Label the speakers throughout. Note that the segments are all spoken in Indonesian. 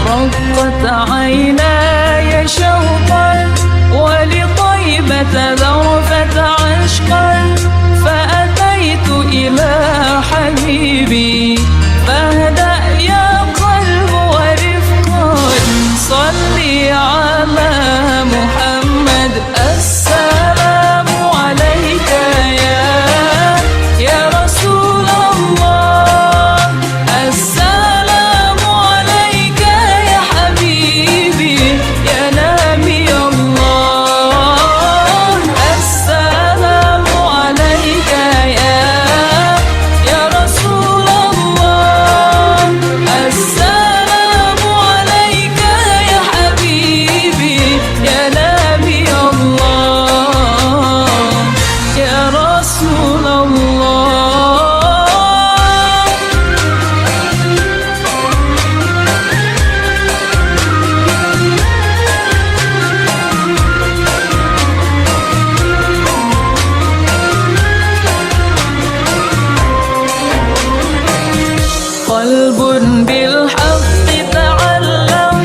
Speaker 1: رقت عيناي شوقا ولطيبة ذرفت عشقا فأتيت إلى حبيبي فاهدأ يا قلب ورفقا صلي على محمد. السلام عليك يا رسول الله، السلام عليك يا حبيبي يا نبي الله، السلام عليك يا رسول الله، السلام عليك يا حبيبي يا نبي الله يا رسول الله. قلب بالحق تعلم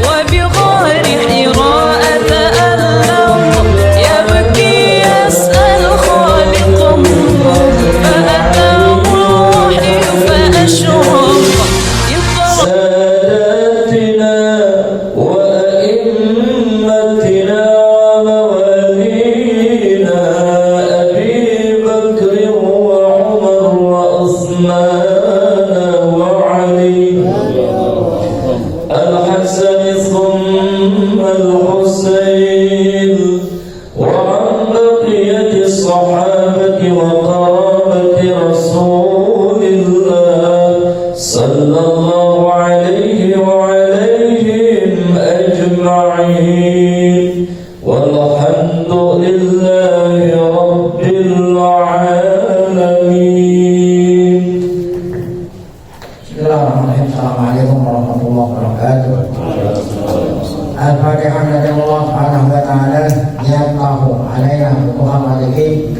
Speaker 1: وبغار حراء تألم يبكي يسأل خالقه فأتاه الوحي فأشرق
Speaker 2: ساداتنا وأئمتنا وموالينا أبي بكر وعمر وعثمان وعلي الحسن ثم الحسين وعن بقية الصحابة وقرابة رسول الله صلى الله عليه وعليهم أجمعين والحمد لله رب العالمين.
Speaker 3: Bismillahirrahmanirrahim. Assalamualaikum warahmatullahi wabarakatuh. Al-Fatihah dari Allah Subhanahu wa taala yaqahu alaina futuhan malikin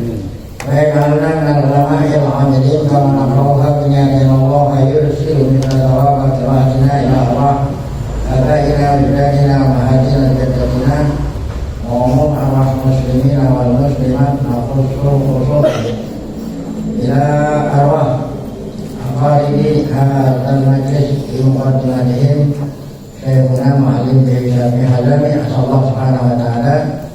Speaker 3: wa yaqaluna min al-ulama'i al-amilin kama naqra'uha bi niyatin Allah yursilu min al-tawabati rahmatina ila Allah abaina biladina wa hadina jaddatina wa umum arwah muslimin wal muslimat naqusur ila arwah Al-Faridi hadal majlis bimuqaddimatihim Syekhuna Ma'alim Bihisyami Halami Asallah subhanahu wa ta'ala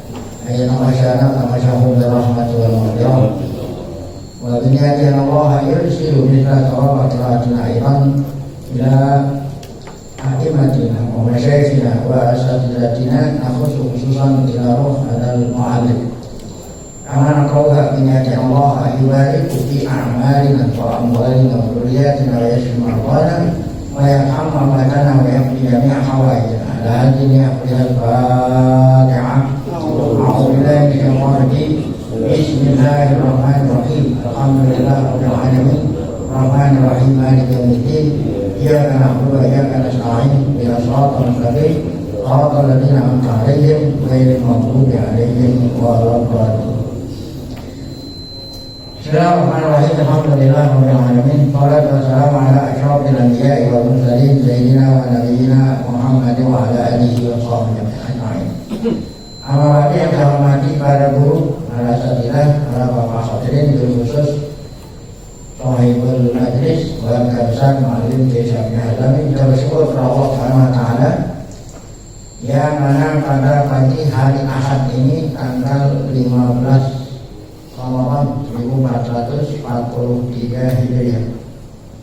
Speaker 3: Ayyana masyana Amasyahu birahmatu wal mu'adiyah Wa biniyati Allah yursilu misla tawabati ratina ayran ila a'imatina wa masyaikhina wa asatidatina nakhusu khususan ila ruh adal mu'alim Aman qawha biniyati Allah yubarik fi a'malina wa amwalina wa dhurriyyatina wa yashfi marḍana wa yarham amwatana wa yaqdi jami'a hawaijana ala hadhihi al-Fatihah. A'udzu billahi minasyaitonir rajim. Bismillahirrahmanirrahim. Alhamdulillahi rabbil alamin. Rahmanir rahim maliki yaumiddin. Iyyaka na'budu wa iyyaka nasta'in. Ihdinas siratal mustaqim. Siratal ladzina an'amta 'alaihim ghairil maghdubi 'alaihim waladdallin. Bismillahirrahmanirrahim. Alhamdulillah rabbil alamin. Wassalatu wassalamu ala asyrafil anbiya'i wal mursalin sayyidina wa nabiyyina Muhammadin wa ala alihi wa sahbihi ajma'in. Amma ba'du, yang saya hormati para guru, para asatidzah, para bapak hadirin guru khusus Shahibul Majlis Warga Besar Ma'alim Bihisyami Halami. Kita bersyukur kepada Allah Subhanahu wa taala yang mana pada pagi hari Ahad ini tanggal 15 Ramadan 1443 Hijriah.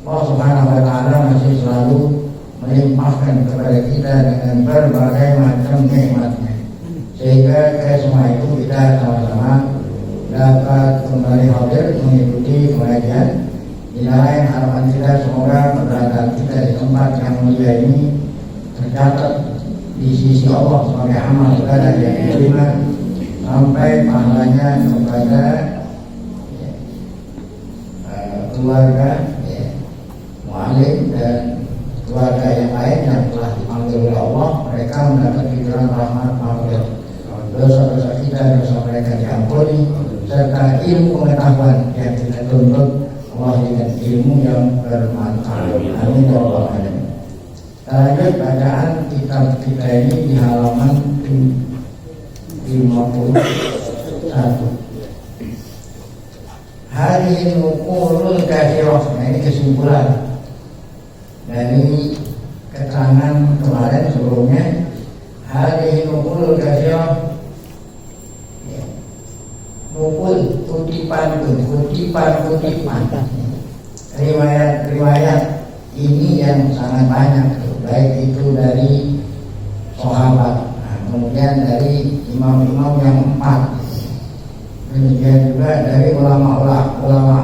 Speaker 3: Allah Subhanahu wa taala masih selalu melimpahkan kepada kita dengan berbagai macam nikmatnya, sehingga semua itu kita sama-sama dapat kembali hadir mengikuti pengajian. Di lain harapan kita semoga keberadaan kita di tempat yang mulia ini tercatat di sisi Allah sebagai amal ibadah yang diterima sampai pahalanya kepada keluarga mu'alim dan keluarga yang lain yang telah dipanggil oleh Allah. Mereka mendapat pikiran rahmat maghfirah, dosa-dosa kita, dosa mereka diampuni, serta ilmu pengetahuan yang kita tuntut Allah dengan ilmu yang bermanfaat. Amin ya rabbal alamin. Lanjut bacaan kitab kita ini di halaman 51. Hadhihi nuqulul katsirah. Nah, ini kesimpulan dari keterangan kemarin sebelumnya. Hadhihi nuqulul katsirah. Nukul, kutipan, riwayat ini yang sangat banyak, baik itu dari sahabat, kemudian dari imam-imam yang 4, demikian juga dari ulama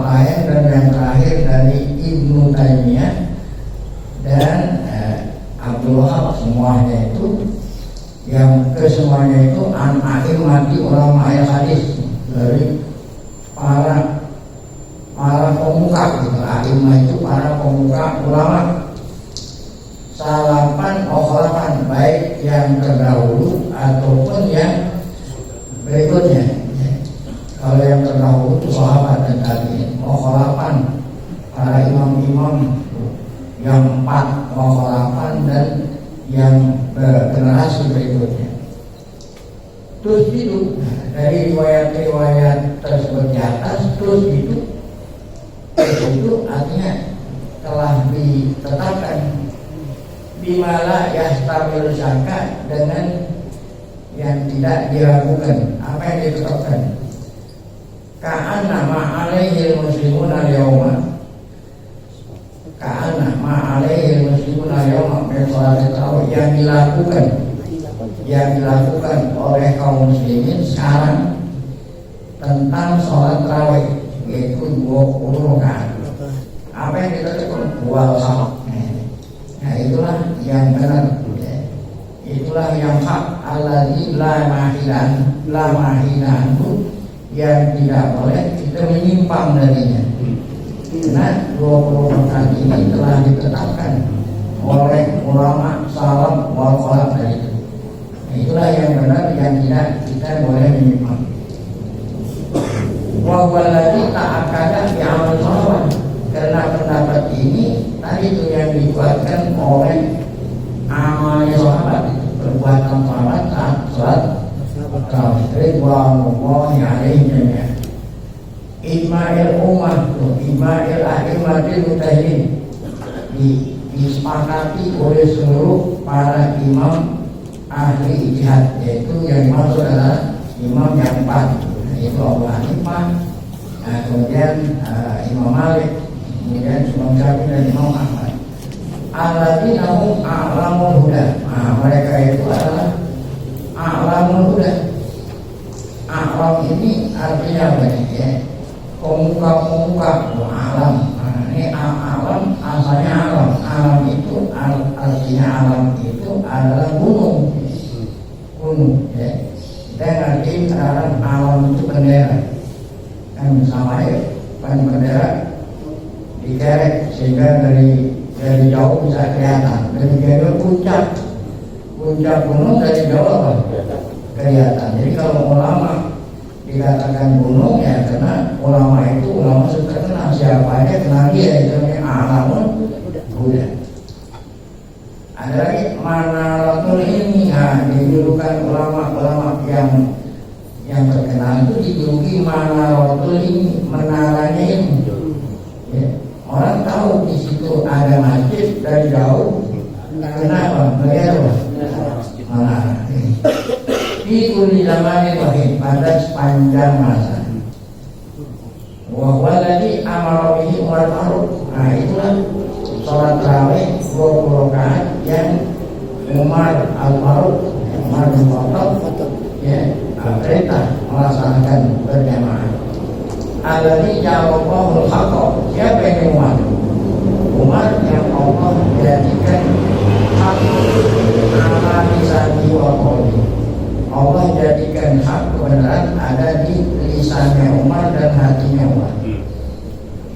Speaker 3: lain, dan yang terakhir dari Ibnu Taimiyah dan Abdul Wahab. Semuanya itu, yang kesemuanya itu an-a'immati ulama hadis, dari para pemuka gitu. A'immah itu para pemuka ulama, salapan okhlapan, baik yang terdahulu ataupun yang berikutnya. Kalau yang terdahulu itu sahabat dan tabi'in, okhlapan para imam-imam yang 4 okhlapan dan yang generasi berikutnya. Terus itu dari riwayat-riwayat tersebut di atas, terus itu artinya telah ditetapkan bimala yastamil syaka, dengan yang tidak diragukan. Apa yang ditetapkan? Ka'anna ma'alaihil muslimun al-yawma, ka'anna ma'alaihil muslimun al-yawma min sholat tarawih, yang dilakukan oleh kaum muslimin sekarang tentang sholat tarawih, yaitu 20 rakaat. Apa yang kita lakukan? Wal haq. Nah, itulah yang benar, itulah yang hak. Alladzi la mahilan, yang tidak boleh kita menyimpang darinya. Karena 20 rakaat ini telah ditetapkan oleh ulama salaf wal khalaf dari itu. Itulah yang benar, yang tidak kita boleh menyimpang. Wa walladzi ta'akkada bi amal salawat, karena pendapat ini tadi itu yang dikuatkan oleh amalnya sahabat, perbuatan sahabat saat sholat ridwanullahi alaihim jami'an. Ijma'il ummah, ijma'il a'immatil mujtahidin, disepakati oleh seluruh para imam ahli ijtihad, yaitu yang dimaksud adalah imam yang 4, yaitu Abu Hanifah, kemudian Imam Malik, kemudian Imam Syafi'i dan Imam Ahmad. Alladzina hum a'lamul huda. Mereka itu adalah a'lamul huda. A'lam ini artinya apa ya? Pemuka-pemuka, alam. Ini alam, asalnya alam. Alam itu artinya alam itu adalah gunung, ya. Dan arti sekarang alam itu bendera, kan sama ya, bendera dikerek sehingga dari jauh bisa kelihatan. Demikian puncak gunung dari jauh apa? Kelihatan. Jadi kalau ulama dikatakan gunung, ya karena ulama itu ulama terkenal, siapa aja kenal dia, itu namanya alamun Buddha. Ada lagi manaratul ilmi, dijulukan ulama-ulama yang terkenal itu dijuluki manaratul ilmi, menaranya ilmu. Ya. Orang tahu di situ ada masjid dari jauh, kenapa? Melihat apa? Menara. Di kulli zamanin wahid, pada sepanjang masa. Wa huwa alladzi amara bihi Umar Faruq. Nah, itulah sholat tarawih 20 rakaat yang Umar Al-Faruq, Umar bin Khattab, ya, perintah melaksanakan berjamaah. Alladzi ja'alahu al-haqqa. Siapa yang Umar? Umar yang Allah jadikan hak ala lisani wa qawli. Allah jadikan hak kebenaran ada di lisannya Umar dan hatinya Umar.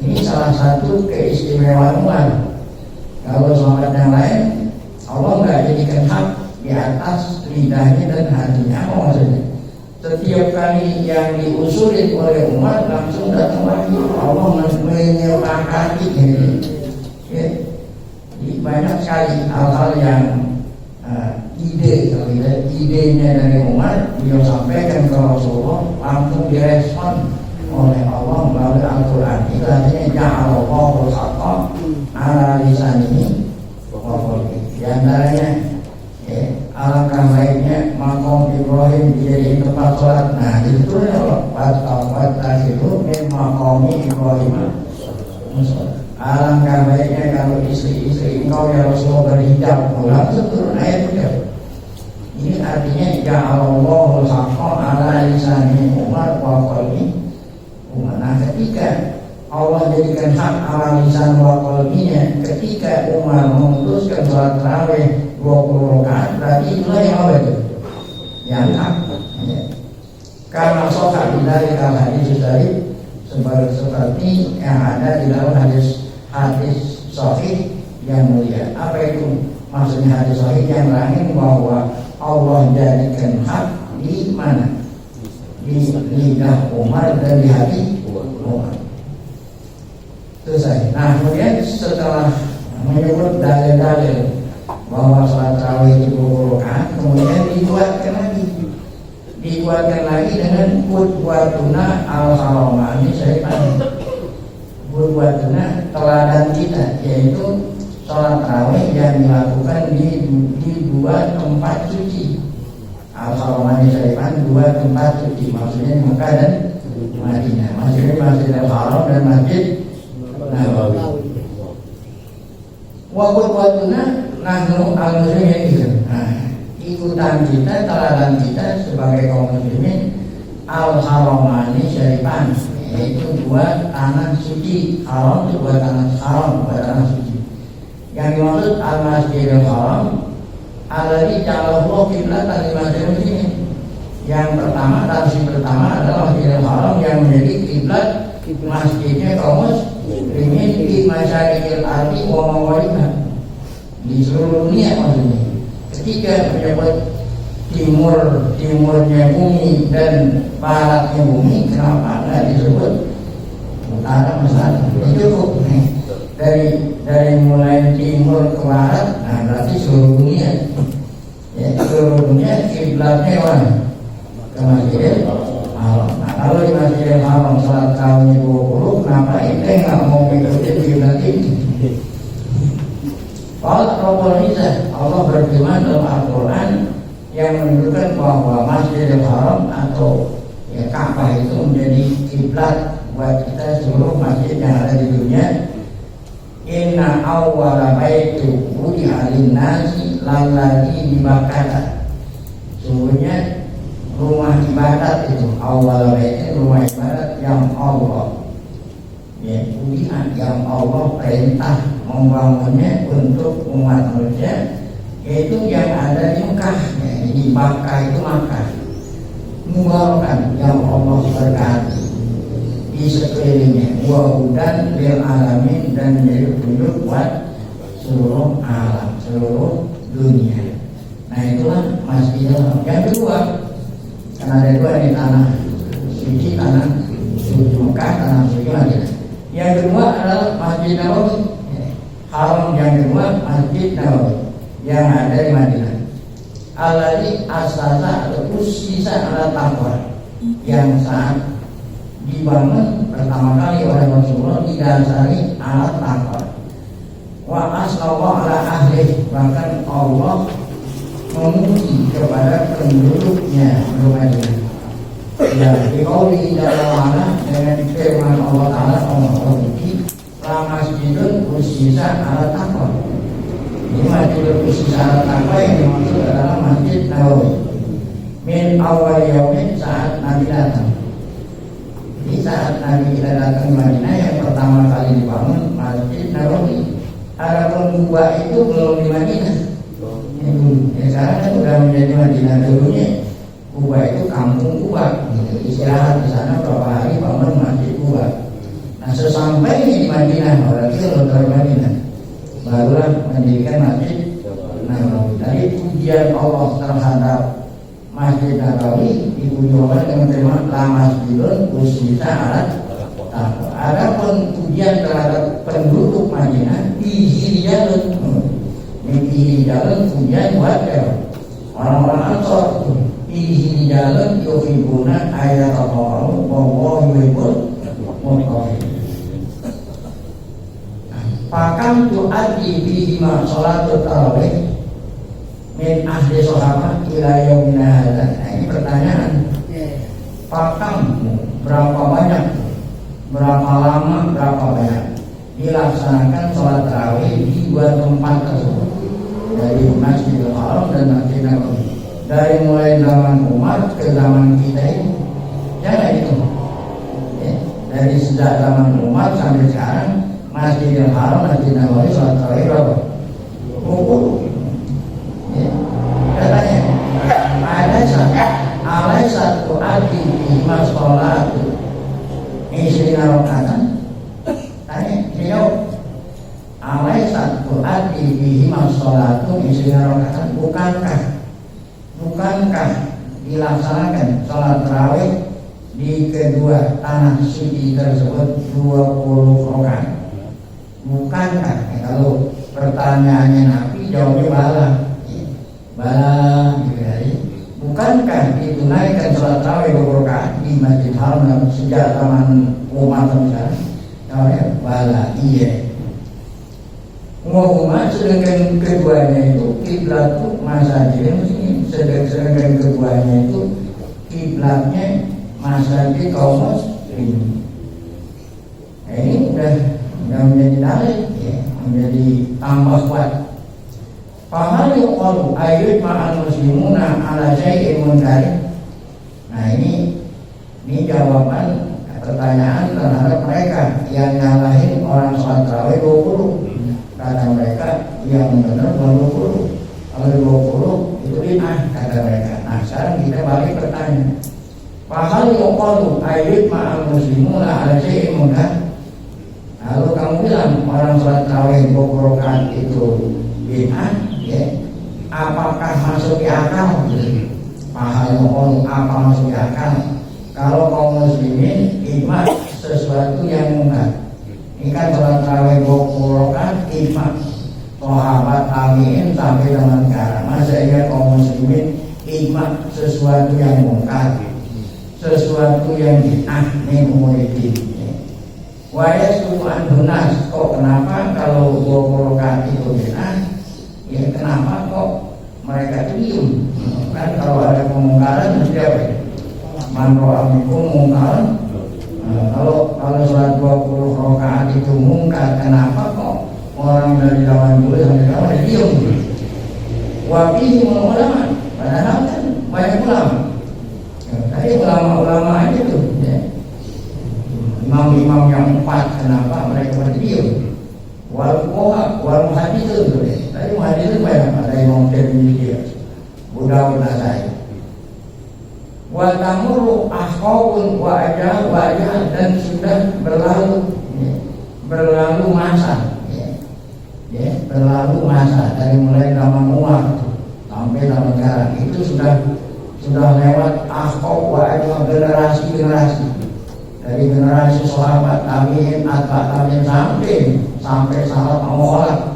Speaker 3: Ini salah satu keistimewaan Umar. Kalau sahabat yang lain, Allah nggak jadikan hak di atas lidahnya dan hatinya. Apa maksudnya? Setiap kali yang diusulin oleh Umar langsung datang wahyu. Allah menyepakati ini. Ya. Banyak sekali sekali hal-hal yang idenya dari Umar beliau sampaikan ke Rasulullah, langsung direspon oleh Allah melalui Al-Quran. Itu artinya ja'alallahu haqqa ala lisanihi wa qalbihi. Di antaranya alangkah baiknya makom Ibrahim dijadiin tempat sholat. Nah itu ya Allah, itu makomi Ibrahim. Alangkah baiknya kalau istri-istri engkau ya Rasulullah berhijab. Langsung turun ayat itu. Ini artinya ja'alallahu haqqa ala lisanihi Umar wa qalbihi. Nah ketika Allah jadikan hak ala lisan wa qalbinya, ketika Umar memutuskan sholat tarawih 20 rakaat, berarti itulah yang apa itu? Yang hak. Karena sholat dari hadis tadi seperti yang ada di dalam hadis sahih yang mulia. Apa itu maksudnya hadis sahih yang lain? Bahwa Allah jadikan hak di mana? Di lidah Umar dan di hati Umar. Selesai. Nah kemudian setelah menyebut dalil-dalil bahwa sholat tarawih itu 20 rakaat, kemudian dikuatkan lagi dengan qudwatuna al-haramani syaitan. Qudwatuna teladan kita, yaitu sholat tarawih yang dilakukan di dua tempat suci. Al-haramani syaitan, dua tempat suci, maksudnya Mekah dan Madinah. Maksudnya Masjidil Haram dan Masjid Nabawi. Wa qudwatuna nahnu al-muslimin itu. Nah, ikutan kita, teladan kita sebagai kaum muslimin al-haramani syarifan, yaitu dua tanah suci. Haram itu dua tanah haram, dua tanah suci. Yang dimaksud al-masjidil haram alladzi ja'alahu qiblatan lil muslimin. Yang pertama, tafsir pertama adalah Masjidil Haram yang menjadi kiblat masjidnya kaum muslimin di masyariqil ardi wa magharibiha, di seluruh dunia. Maksudnya ketika menyebut timurnya bumi dan baratnya bumi, kenapa nggak disebut utara misalnya? Cukup dari mulai timur ke barat. Nah berarti seluruh dunia, ya, seluruh dunia kiblatnya mana? Ke Masjidil Haram. Nah kalau di Masjidil Haram sholat tarawih 20, kenapa kita nggak mau mengikuti kiblat ini? Allah berfirman dalam Al-Quran yang menunjukkan bahwa Masjidil Haram atau Ka'bah itu menjadi kiblat buat kita seluruh masjid yang ada di dunia. Inna awwala baitu wudi'a lin-nasi lalladzi bi Makkah. Sungguhnya rumah ibadat itu, awal baitu rumah ibadat yang Allah yang Allah perintah membangunnya untuk umat manusia, yaitu yang ada di Mekah. Di Makkah itu Makkah mubarakan yang Allah berkati di sekelilingnya, wa hudan lil alamin, dan menjadi petunjuk buat seluruh alam, seluruh dunia. Nah itulah Masjidil Haram. Yang kedua, karena ada dua ini, tanah suci Mekah, tanah suci Madinah. Yang kedua adalah Masjid Nabawi. Haram yang kedua Masjid Nabawi yang ada di Madinah. Alladzi asasa atau usisa ala taqwa, yang saat dibangun pertama kali oleh Rasulullah didasari ala taqwa. Wa asnawa ala ahli, bahkan Allah memuji kepada penduduknya Madinah. Ya, dikauli dalam mana dengan firman Allah Ta'ala, Allah memuji la masjidun usisa ala taqwa. Ini Masjidul usisa ala taqwa yang dimaksud adalah Masjid Nabawi. Min awal yaumin, saat Nabi datang. Di saat Nabi kita datang ke Madinah, yang pertama kali dibangun Masjid Nabawi. Adapun Kuba itu belum di Madinah. Sekarang kan sudah menjadi Madinah dulunya. Kuba itu kampung Kuba. Istirahat di sana beberapa hari, bangun Masjid Kuba. Nah sesampainya di Madinah, berarti kalau Madinah, barulah mendirikan Masjid Nabawi. Dari pujian Allah terhadap Masjid Nabawi dipuji Allah dengan tema la masjidun usita ala taqwa. Adapun pujian terhadap penduduk Madinah dihiriyatun, ini di jalan punya wadah orang-orang Ansor di jalan yuhibuna ayat Allah wallahu yuhibbul muttaqin. Pakam tu'addi bihi ma sholatul tarawih min ahli sahabat ila yaumina hadza. Ini pertanyaan. Pakam berapa banyak, berapa lama, berapa banyak dilaksanakan sholat tarawih di dua tempat tersebut, dari Masjidil Haram dan Masjid Nabawi, dari mulai zaman Umar ke zaman kita ini. Jangan itu ya, dari sejak zaman Umar sampai sekarang Masjidil Haram, Masjid Nabawi sholat tarawih berapa? 20 ya. Katanya ada satu arti lima sholat isri rakaatan. Tanya jawab, alai satu arti lima sholat isri rakaatan. Bukankah dilaksanakan sholat tarawih di kedua tanah suci tersebut 20 rakaat? Bukankah? Kalau pertanyaannya Nabi jawabnya bala gitu ya. Bukankah ditunaikan sholat tarawih 20 rakaat di Masjid Haram sejak zaman Umar sampai sekarang? Bala, iya. Umar sedangkan keduanya itu kiblat masjid muslim, sedangkan keduanya itu kiblatnya masjid kaum muslim. Ini udah menjadi dalil ya, menjadi tambah kuat. Fahal yuqalu ayyut ma'al muslimuna ala syai'in munkar. Nah ini jawaban pertanyaan terhadap mereka yang nyalahin orang sholat tarawih 20. Kata mereka yang benar 20. Kalau 20 itu bid'ah kata mereka. Nah sekarang kita balik pertanyaan. Fahal yuqalu ayyut ma'al muslimuna ala syai'in munkar. Lalu kamu bilang orang sholat tarawih 20 rakaat itu bid'ah, ya? Apakah masuk di akal? Pahal apa masuk di akal? Kalau kaum muslimin ijma sesuatu yang mungkar. Ini kan sholat tarawih 20 rakaat ijma sahabat tabi'in sampai zaman sekarang. Masa iya kaum muslimin ijma sesuatu yang mungkar, sesuatu yang bid'ah min umuriddin. Wayas tuan dunas, kok kenapa kalau 20 rakaat itu bid'ah? Ya kenapa kok mereka diem? Kan kalau ada pemungkaran mesti apa? Man ra'a minkum mungkaran. Kalau sholat 20 rakaat itu mungkar, kenapa kok orang dari zaman dulu sampai sekarang diem? Wabihi ulama, padahal kan banyak ulama. Tadi ulama-ulama aja tuh. Ya. Imam-imam yang 4, kenapa mereka berdiri? Wal muhaditsun tuh deh. Tadi muhaditsun banyak, ada Imam Tirmidzi, Buddha saya. Wa tamuru ahqaun wa ajal dan sudah berlalu masa, ya, berlalu masa dari mulai zaman Umar sampai zaman sekarang itu sudah lewat ahqaq wa ajal generasi. Dari generasi sahabat tabi'in, atba tabi'in sampai salaf al-khalaf.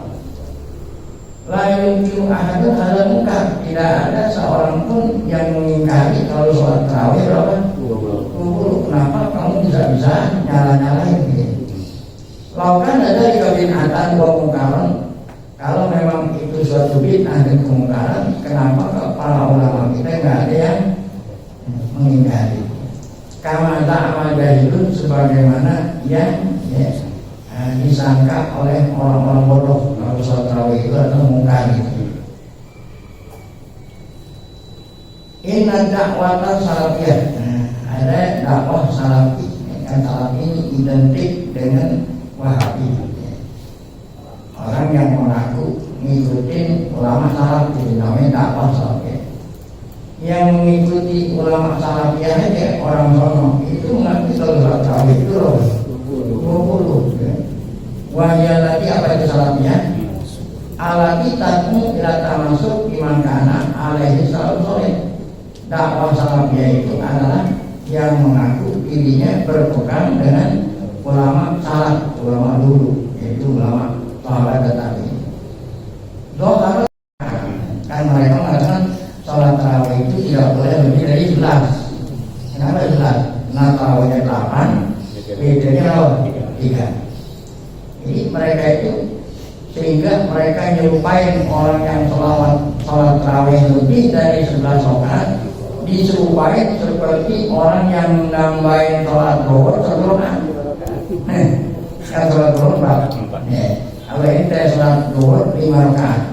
Speaker 3: La yumkinu ahadun ala munkar. Tidak ada seorang pun yang mengingkari kalau sholat tarawih berapa? 20. Kenapa kamu bisa nyala-nyalain gitu? Laukan ada di kebid'atan wa mungkaran. Kalau memang itu suatu bid'ah dan kemungkaran, kenapa para ulama kita nggak ada yang mengingkari? Kama ta'amal jahilun, sebagaimana yang disangka oleh orang-orang bodoh kalau sholat tarawih itu adalah mungkar gitu. Inna dakwata salafiyah. Ada dakwah salafi. Kan salafi ini identik dengan Wahabi. Orang yang mengaku ngikutin ulama salaf itu namanya dakwah salafiyah. Yang mengikuti ulama salafiyah aja orang sono itu mengaku sholat tarawih itu loh 20 ya. Wahya tadi apa itu salafiyah? Alati tatmu ila tamasuk iman kana alaihi salatu soleh. Dakwah salafiyah itu adalah yang mengaku dirinya berpegang dengan ulama salaf, ulama dulu, yaitu ulama sahabat dan tabi'in. Doa Kan mereka mengatakan sholat tarawih itu tidak boleh lebih dari 11. Kenapa 11? Nah tarawihnya 8, bedanya apa? 3. Jadi mereka itu sehingga mereka nyerupain orang yang sholat tarawih lebih dari 11 rakaat diserupain seperti orang yang nambahin sholat zuhur 1 rakaat. Kan sholat zuhur 4. Kalau ini sholat zuhur 5 rakaat.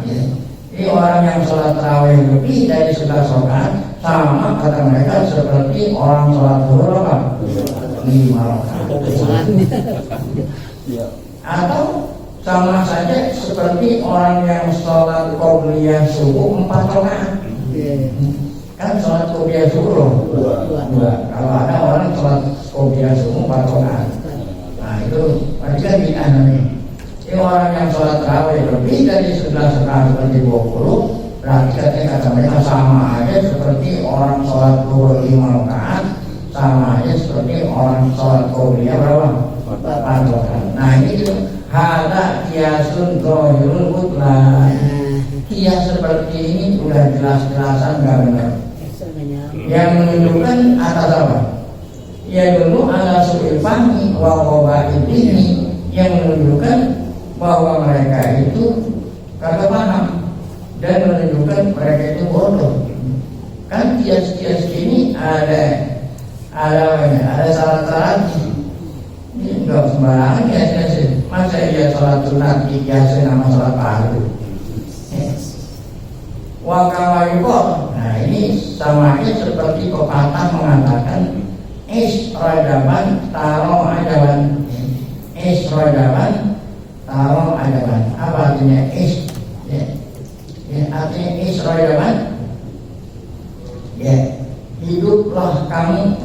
Speaker 3: Jadi orang yang sholat tarawih lebih dari 11 rakaat sama kata mereka seperti orang sholat zuhur 5 rakaat. Atau sama saja seperti orang yang sholat qobliyah subuh 4 rakaat. Kan sholat qobliyah subuh 2. Kalau ada orang sholat qobliyah subuh 4 rakaat, nah itu berarti kan bid'ah namanya. Ini orang yang sholat tarawih lebih dari 11 rakaat seperti 20, berarti kata mereka sama aja seperti orang sholat zuhur 5 rakaat, sama aja seperti orang sholat qobliyah berapa? 4 rakaat. Nah ini itu hada kiasun zahirul mutlaq. Kias seperti ini sudah jelas-jelasan nggak benar. Yang menunjukkan atas apa? Ya dulu ala su'il fahmi wa qabail ini, yang menunjukkan bahwa mereka itu kagak paham dan menunjukkan mereka itu bodoh. Kan kias-kias ini ada syarat-syaratnya. Ini enggak sembarangan ya. Masa dia sholat sunat dikiasin sama sholat fardu. Wa kawayukoh. Nah ini sama aja seperti pepatah mengatakan isrodaban taro adaban. Isrodaban taro adaban. Apa artinya is? Artinya isrodaban, hiduplah kamu.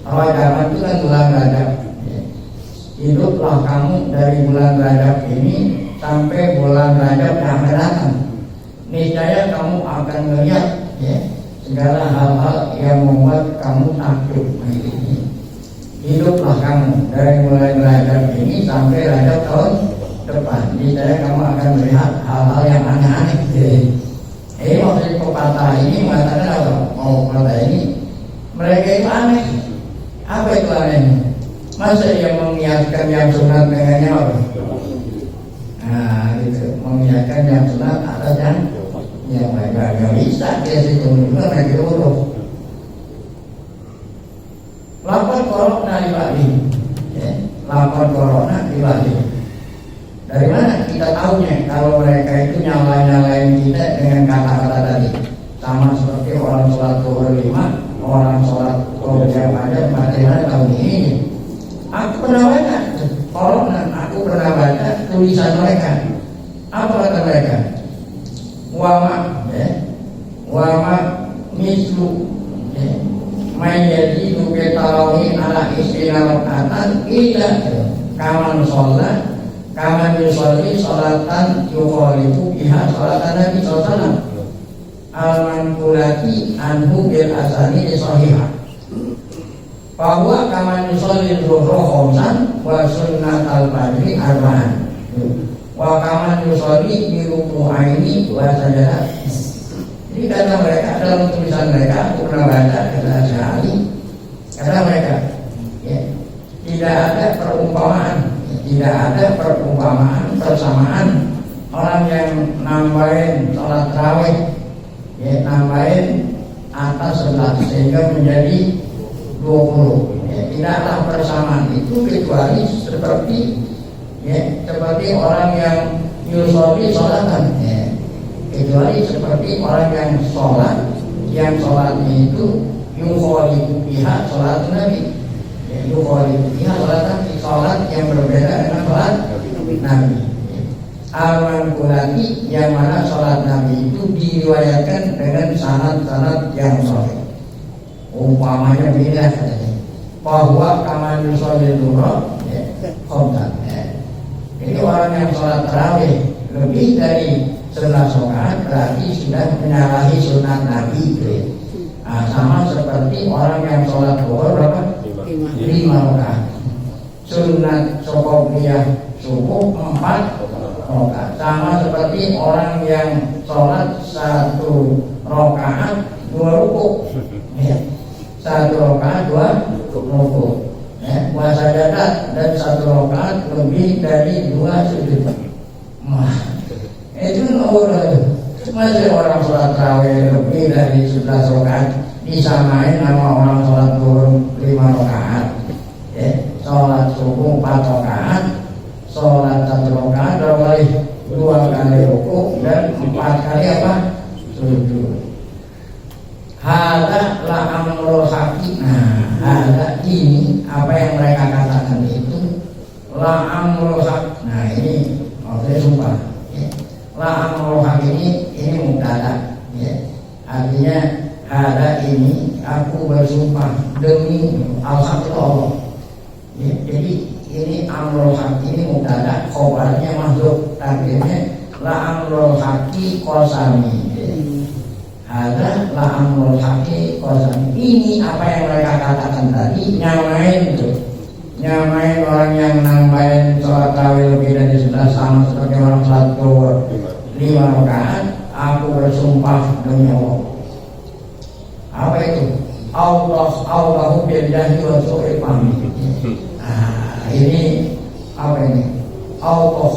Speaker 3: Rodaban itu kan bulan Rajab. Hiduplah kamu dari bulan Rajab ini sampai bulan Rajab yang akan datang. Niscaya kamu akan melihat segala hal-hal yang membuat kamu takjub. Hiduplah kamu dari bulan Rajab ini sampai Rajab tahun depan. Niscaya kamu akan melihat hal-hal yang aneh-aneh. Maksud pepatah ini mengatakan apa? Pepatah ini mereka itu aneh. Apa itu anehnya? Masa yang mengiaskan yang sunat dengan yang apa? Nah itu mengiaskan yang sunat atas yang mereka nggak bisa dia situ juga mereka urus. Lapor corona di Bali, lapor corona di Bali. Dari mana kita tahunya kalau mereka itu nyalain kita dengan kata-kata tadi? Sama seperti orang sholat zuhur 5, orang sholat qobliyah pada bagaimana tahun ini. Aku pernah baca corona, aku pernah baca tulisan mereka. Apa kata mereka? Wama mislu mayyadi duke tarawih ala istina rakatan illa kaman sholat kaman yusolli sholatan yukhalifu biha sholatan Nabi SAW al-manqulati anhu bil asani sahihah bahwa kaman yusolli zuhra khomsan wa sunnat al-fajri arba'an wa kaman yusolli biruku'aini wa sajadah. Jadi kata mereka dalam tulisan mereka, aku pernah baca kata sekali, kata mereka tidak ada perumpamaan persamaan orang yang nambahin sholat tarawih nambahin atas 11 sehingga menjadi 20. Tidaklah persamaan itu kecuali seperti orang yang yusolli sholatan, kecuali seperti orang yang sholatnya itu yukhalifu biha sholat Nabi, yukhalifu biha sholat Nabi, sholat yang berbeda dengan sholat Nabi. Al-manqulati yang mana sholat Nabi itu diriwayatkan dengan sanad-sanad yang sahih. Umpamanya bila katanya bahwa kaman yusolli dhuhra khamsan. Jadi orang yang sholat tarawih lebih dari 11 rakaat berarti sudah menyalahi sunat Nabi. Sama seperti orang yang sholat zuhur berapa? 5 rakaat. Sunat qobliyah subuh 4 rakaat. Sama seperti orang yang sholat 1 rakaat 2 rukuk. Ya. 1 rakaat 2 rukuk. Ya. Puasa dadat dan 1 rakaat lebih dari 2 sujud. Itu orang itu. Masih orang sholat tarawih lebih dari 11 rakaat disamain sama orang sholat zuhur 5 rakaat. Ya. Sholat subuh 4 rakaat, sholat 1 rakaat 2 kali rukuk dan 4 kali apa? Sujud. Hada la amrul haqi. Nah, hada ini apa yang mereka katakan itu la amrul haq. Nah, ini maksudnya sumpah. Ya. La amrul haq ini mubtada. Ya. Artinya hada ini aku bersumpah demi al-haq itu Allah. Ya, jadi ini amrul haq ini mubtada, khobarnya masuk takdirnya la amrul haqi qasami. Ada la amrul haqi qasami. Ini apa yang mereka katakan tadi, nyamain itu. Nyamain orang yang nambahin sholat tarawih lebih dari 11 sama seperti orang sholat zuhur 5 rakaat. Aku bersumpah demi Allah. Apa itu? Allahu billahi wa su'il fahmi. Ini apa ini? Allah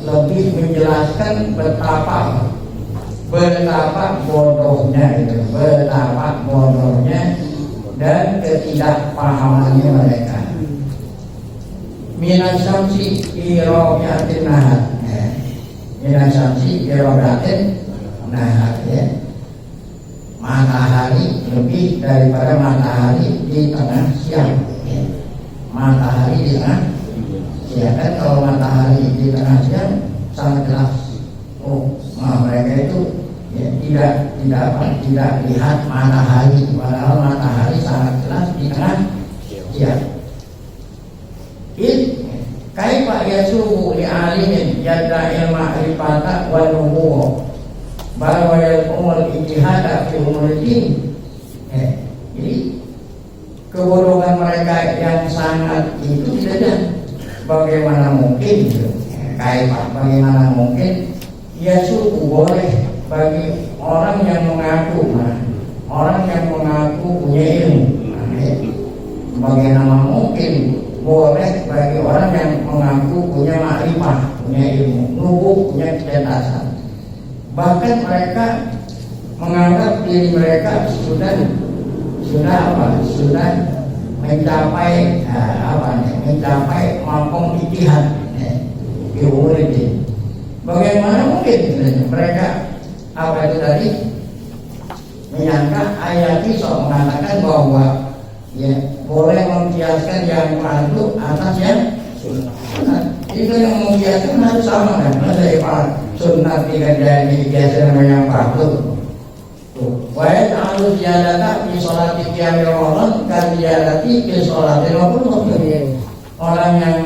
Speaker 3: lebih menjelaskan betapa bodohnya itu, betapa bodohnya dan ketidakpahamannya mereka. Minas syamsi irobiatin nahar. Minas syamsi irobiatin nahar. Matahari lebih daripada matahari di tengah siang. Matahari di tengah siang, kan kalau matahari di tengah siang sangat jelas. Mereka itu ya, tidak lihat matahari, padahal matahari sangat jelas di tengah siang. Kaifa yasubu li alimin yadda ma'rifata wa nubuwah bal wa yaqumul ijtihada fi umur din. Jadi kebodohan mereka yang sangat itu tidak. Bagaimana mungkin? Kaifa, bagaimana mungkin? Ya suku boleh bagi orang yang mengaku, orang yang mengaku punya ilmu. Bagaimana mungkin boleh bagi orang yang mengaku punya makrifah, punya ilmu, nubuh, punya kecerdasan. Bahkan mereka menganggap diri mereka sudah mencapai mencapai mampu ijtihad di umur ini. Bagaimana mungkin mereka apa itu tadi menyangka ayat itu mengatakan bahwa ya boleh membiaskan yang fardu atas yang sunnah. Itu yang membiaskan harus sama kan? Masa sunnah tidak jadi biasa yang fardu. Wahai harus diadakan di sholat qiyam Ramadan kan diadakan di sholat Ramadan. Orang yang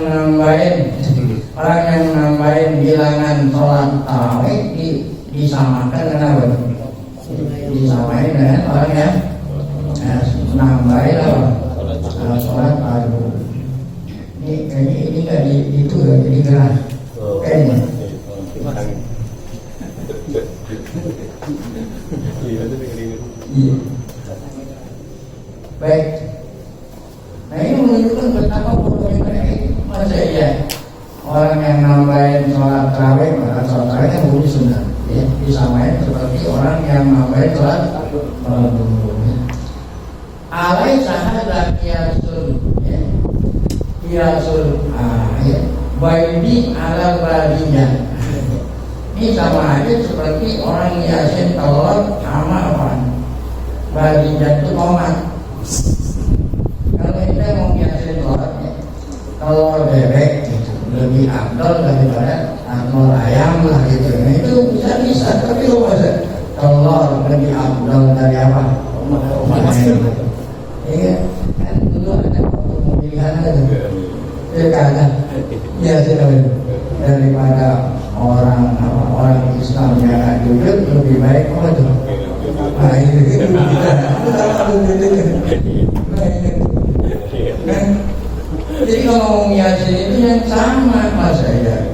Speaker 3: nambahin bilangan sholat tarawih disamakan dengan apa? Disamain dengan orang yang nambahin apa? Sholat fardu. Ini nggak itu jadi gerah kayaknya. Iya. Baik. Nah ini menunjukkan betapa bodohnya mereka. Masa iya orang yang nambahin sholat tarawih, sholat tarawih kan bukan sunnah, ya, disamain seperti orang yang nambahin sholat fardu. Alai sahadat kiasul, kiasul, bayi ala badinya. Ini sama aja seperti orang yasin telur sama apa? Badinya itu tomat. Kalau kita mau yasin telur bebek gitu, lebih afdol daripada telur ayam lah gitu. Nah, itu bisa, tapi lo masa telur lebih afdol dari apa? Iya, kan dulu ada pemilihan itu, pilkada, ya sudah daripada orang Islam yang jujur lebih baik apa tuh? Nah itu jadi kalau mau yasin itu yang sama mas saya.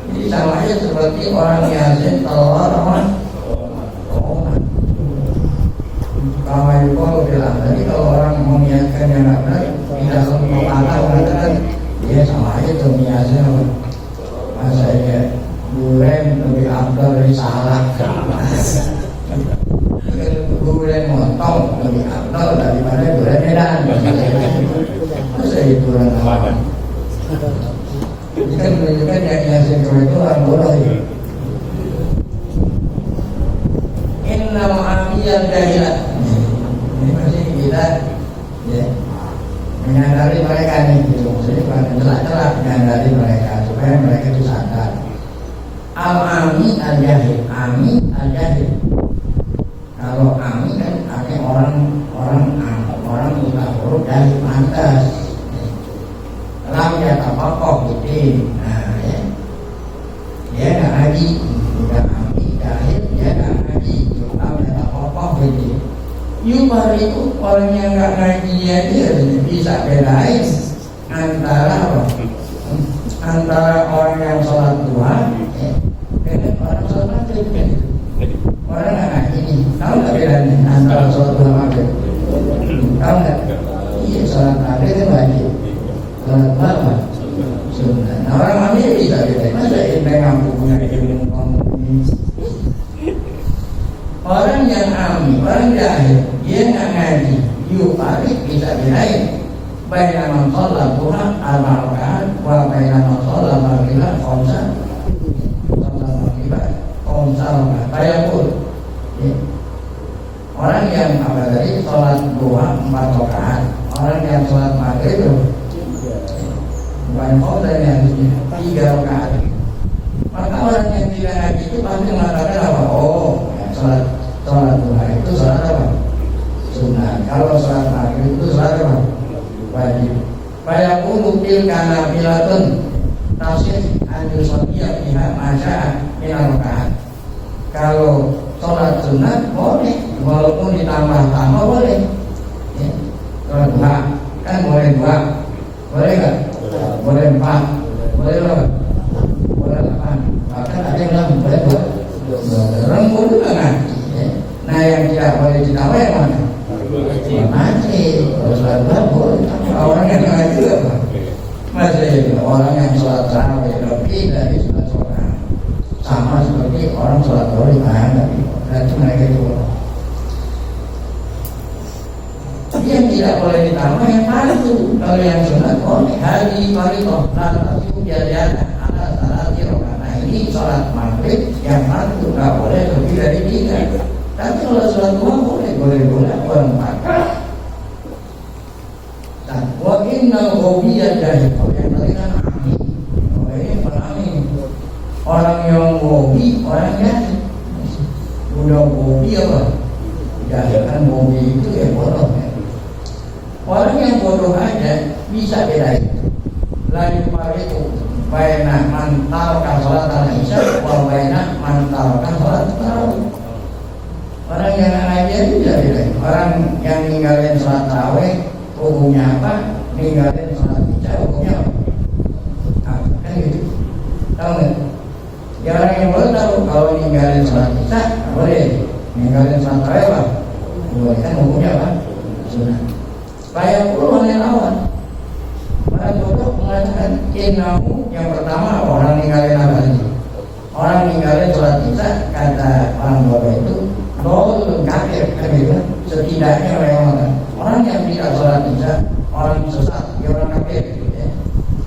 Speaker 3: Jadi sama aja seperti orang yasin telur sama tomat. Kalau itu aku bilang tadi kalau orang mengiyakan yang nggak benar, tidak kepala mengatakan dia sama aja tuh yasin apa? Masa ya bulan lebih abdul dari salah. Bulan motong lebih abdul daripada bulan Medan. Masa itu orang awam? Ini kan menunjukkan yang yasin itu orang bodoh ya. Inna ma'amiyah jahilah. Ini masih kita ya, menyadari mereka nih gitu. Jadi bukan celah-celah menyadari mereka supaya mereka itu sadar. Al-ami al-jahil, ami al-jahil. Kalau ami kan artinya orang buta huruf dari pantas. Lam ya tapakoh gitu. Nah ya, dia nggak ngaji, udah ami jahil, dia nggak ngaji. Lam ya tapakoh gitu. Yumar itu orang yang nggak ngaji aja bisa bedain antara apa? Antara orang yang sholat duha dengan orang sholat maghrib. Orang nggak ngaji nih, tahu nggak bedanya antara sholat duha maghrib? Tahu nggak? Iya, sholat maghrib itu wajib, sholat duha apa? Sunnah. Nah orang maghrib bisa bedain. Masa ini ngaku punya ilmu komunis? Orang yang ami, orang jahil, dia nggak ngaji, yuk paling bisa bedain. Baina man sholat duha arba'ah rakaat wa baina man sholat maghribah khamsah. Sholat maghribah khamsah rakaat. Bayangkan, orang yang apa tadi sholat duha 4 rakaat, orang yang sholat maghrib bukan khamsah yang 3 rakaat. Maka orang yang tidak ngaji itu pasti mengatakan apa? Oh, sholat duha itu sholat apa? Sunnah. Kalau sholat maghrib itu sholat apa? Wajib. Bayaqulu tilka nafilatun tasih an yusalliya biha masya'a min rakaat. Kalau sholat sunnah boleh, walaupun ditambah-tambah boleh. Ya. Sholat duha kan boleh 2, boleh nggak? Boleh 4, boleh berapa? Boleh 8. Bahkan ada yang bilang boleh 2. Orang boleh juga ngaji. Ya. Nah yang tidak boleh ditambah yang mana? Mati, kalau sholat duha boleh. Orang yang ngaji apa? Masa itu orang yang sholat tarawih lebih dari sholat sama seperti orang sholat duha berarti mereka itu yang tidak boleh ditambah yang fardu. Kalau yang sunat boleh hari faritoh lalu biadaan ada salat rokaat. Nah ini sholat maghrib yang fardu nggak boleh lebih dari 3. Tapi kalau sholat duha boleh 4. Wa innal ghobiyah jahil. Yang tadi kan ami. Ini ami. Orang yang gobi, orang jahil. Udah gobi apa? Jahil kan gobi itu ya bodoh ya. Orang yang bodoh aja bisa bedain. Lain itu baina mantal kan sholat al-isya wa baina mantal kan sholat tarawih. Orang yang ngaji bisa bedain. Orang yang ninggalin sholat tarawih hukumnya apa? Ninggalin sholat isya hukumnya apa? Kan gitu. Tahu nggak? Ya orang yang baru tahu kalau ninggalin sholat isya boleh, ninggalin sholat tarawih apa? Boleh. Kan hukumnya apa? Sunnah. Supaya puluh oleh lawan. Para bodoh mengatakan innahu yang pertama orang ninggalin apa sih? Orang ninggalin sholat isya kata orang bodoh itu dolun kafir kan gitu. Setidaknya orang yang tidak sholat isya orang sesat, dia orang kafir gitu ya.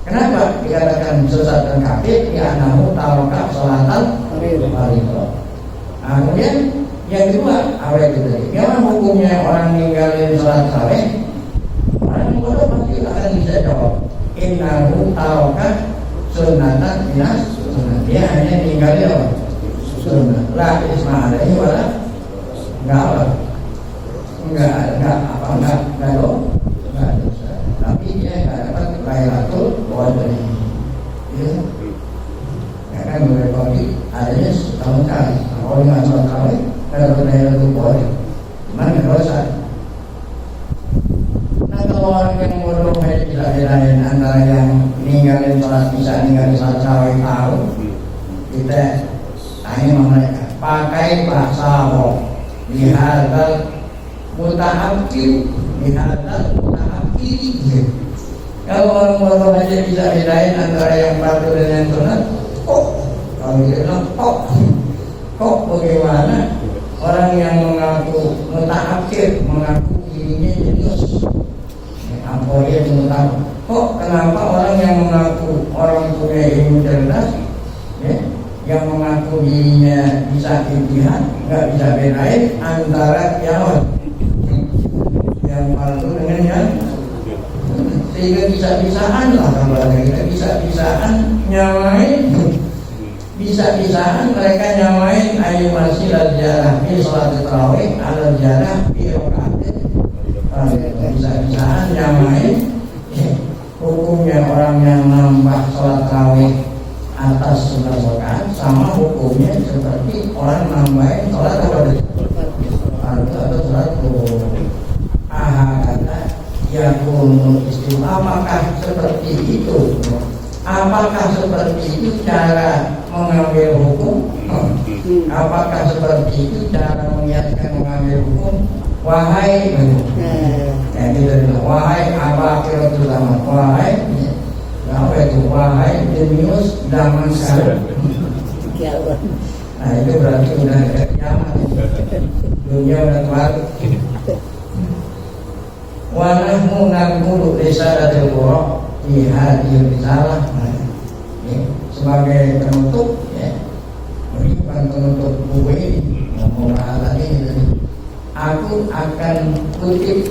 Speaker 3: Kenapa dikatakan sesat dan kafir? Ya nahu tarokah sholatan faridhah. Nah, kemudian yang kedua apa itu tadi? Memang hukumnya orang ninggalin sholat tarawih. Orang bodoh pasti akan bisa jawab innahu tarokah sunatan minas sunnah. Dia hanya ninggalin apa? Sunnah. La isma alaihi wala enggak dosa. Tapi dia nggak dapat Lailatul Qadar. Ya, kan berarti adanya setahun kali. Kalau nggak sholat tarawih, kalau Lailatul Qadar, mana dosa? Nah kalau orang yang bodoh tidak bedain antara yang ninggalin sholat isya, ninggalin sholat tarawih tahu, kita tanya sama mereka, pakai bahasa roh lihadal muta'akkil, lihadal muta'akkil. Kalau orang-orang aja bisa bedain antara yang batu dan yang sunat, kok kalau dia bilang kok bagaimana orang yang mengaku muta'akkil, mengaku dirinya jenius, apa dia mengetahui? Kok kenapa orang yang mengaku orang punya ilmu cerdas, ya, yang mengaku dirinya bisa ijtihad, nggak bisa bedain antara yang palsu dengan yang, sehingga bisa-bisaan lah kalau ada kita bisa-bisaan nyamain, bisa-bisaan mereka nyamain ayu masih al-jarah di sholat tarawih al-jarah di rakaat, bisa-bisaan nyamain hukumnya orang yang nambah sholat tarawih atas 11 rakaat sama hukumnya seperti orang nambahin sholat atau sholat kata yakun istilah. Apakah seperti itu? Apakah seperti itu cara mengambil hukum? Apakah seperti itu cara mengiaskan mengambil hukum? Wahai wahai apa kira-kira zaman, wahai apa itu, wahai jenius zaman sekarang. Nah itu berarti udah ada kiamat, dunia udah kelar. Wanahmu nangkulu risalatul Qur'an di hadir risalah. Sebagai penutup, ya, ini bukan penutup buku ini, ngomong tadi. Aku akan kutip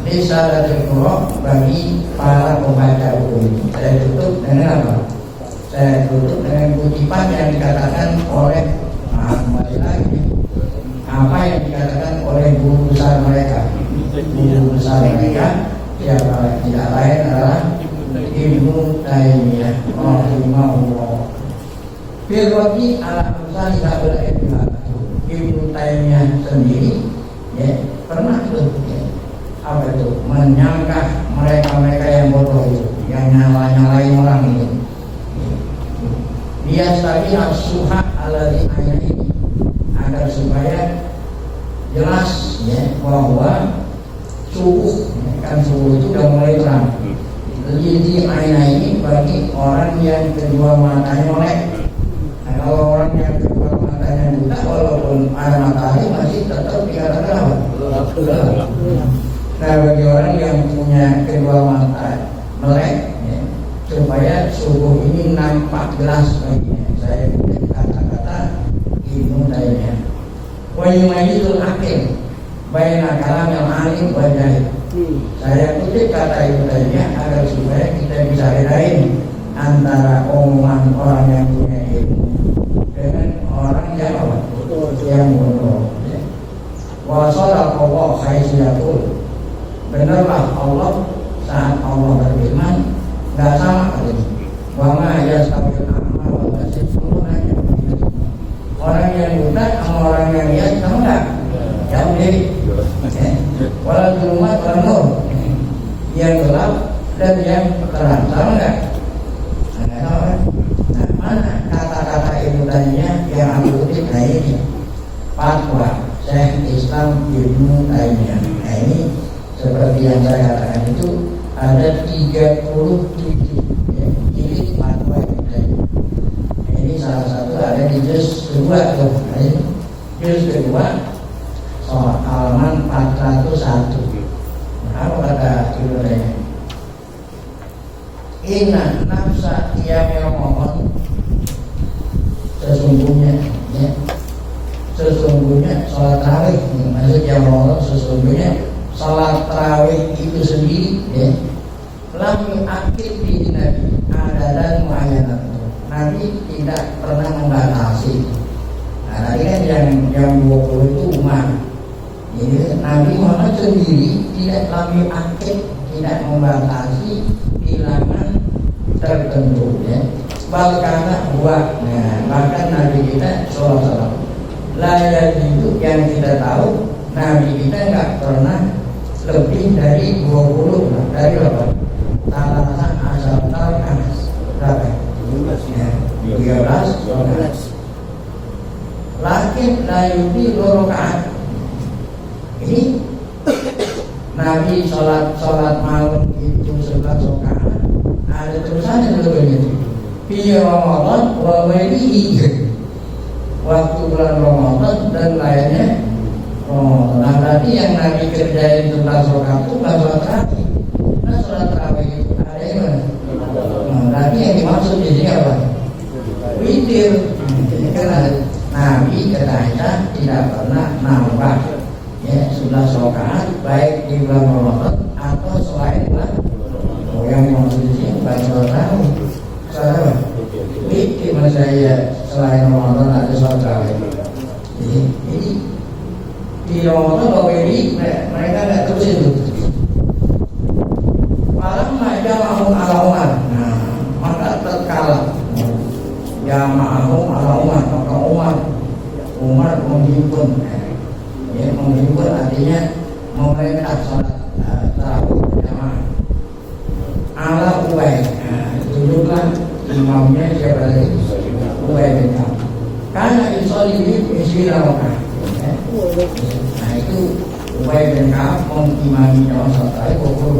Speaker 3: risalatul Qur'an bagi para pembaca buku ini. Saya tutup dengan apa? Saya tutup dengan kutipan yang dikatakan oleh kembali lagi apa yang dikatakan oleh guru besar mereka. Guru besar mereka siapa tidak lain adalah Ibnu Taimiyah rahimahullah. Firwati ala amsali kabel Ibnu Taimiyah sendiri, ya, pernah tuh, ya, apa itu, menyangka mereka yang bodoh itu, yang nyalain orang itu. Dia tadi as-suha alladzi ini agar supaya jelas, ya, bahwa subuh, ya, kan subuh itu udah mulai terang. Jadi aina ini bagi orang yang kedua matanya melek. Nah, kalau orang yang kedua matanya buta, walaupun ada matahari masih tetap dikatakan apa? Gelap. Nah, bagi orang yang punya kedua mata melek, ya, supaya subuh ini nampak jelas baginya. Saya kutip kata-kata Ibnu Taimiyah. Wa yumayyizul aqil baina kalamil alim wa jahil. Saya kutip kata Ibnu Taimiyah agar supaya kita bisa bedain antara omongan orang yang punya ilmu dengan orang yang apa? Yang bodoh. Wa sadaqallahu haitsu yaqul. Benarlah Allah saat Allah berfirman, enggak sama kali. Wa ma yastawil a'ma wal basir. Orang yang buta sama orang yang lihat sama enggak? Jauh deh. Walau zulumat wal nur. Yang gelap dan yang terang sama enggak? Enggak sama. Nah, mana kata-kata Ibnu Taimiyah yang aku kutip? Nah ini fatwa Syekh Islam Ibnu Taimiyah. Nah ini seperti yang saya katakan itu ada 37, ya, jilid fatwa Ibnu Taimiyah. Nah, ini salah satu ada di juz kedua tuh. Nah, ini juz kedua soal halaman 401. Nah, apa kata Ibnu Taimiyah? Inna nafsa qiyamil Ramadan, sesungguhnya, ya, sesungguhnya sholat tarawih, maksudnya Ramadan, sesungguhnya sholat tarawih itu sendiri, ya, lam yu'akkid bi nabi adadan muayyanat. Nabi tidak pernah membatasi. Nah, tadi kan yang 20 itu umat. Jadi Nabi Muhammad sendiri tidak lam yu'akkid, tidak membatasi bilangan tertentu, ya. Bahkan bahkan Nabi kita SAW layak itu yang kita tahu, Nabi kita nggak pernah lebih dari 20, dari berapa? Talasan asal talkan berapa? 15, ya. 13 rakaat. Lakin la yuti 2 rakaat. Ini Nabi sholat malam itu 11 rakaat. Ada tulisannya begitu. Fi Ramadan wa ghairihi. Waktu bulan Ramadan dan lainnya. Nah berarti yang Nabi kerjain 11 rakaat itu bukan sholat tarawih. Nah sholat tarawih itu ada yang mana? Berarti yang dimaksud di sini apa? Witir. Karena Nabi katanya tidak pernah nambah ya 11 rakaat baik di bulan Ramadan atau selain bulan. Yang dimaksud di sini bukan sholat tarawih. Salah. Witir saya selain Ramadan ada sholat tarawih. Jadi di Ramadan bahwa ini mereka tidak terus itu. Malam aja mau ala Umar. Nah, maka terkala jamaahum ala Umar, maka Umar menghimpun. Ya, menghimpun artinya memerintah sholat tarawih jamaah. Ala Ubay. Duduklah imamnya siapa lagi? Ubay bin Ka'ab. Karena isoli isi rakaat. Nah itu Ubay bin Ka'ab mengimami jamaah sholat tarawih pukul.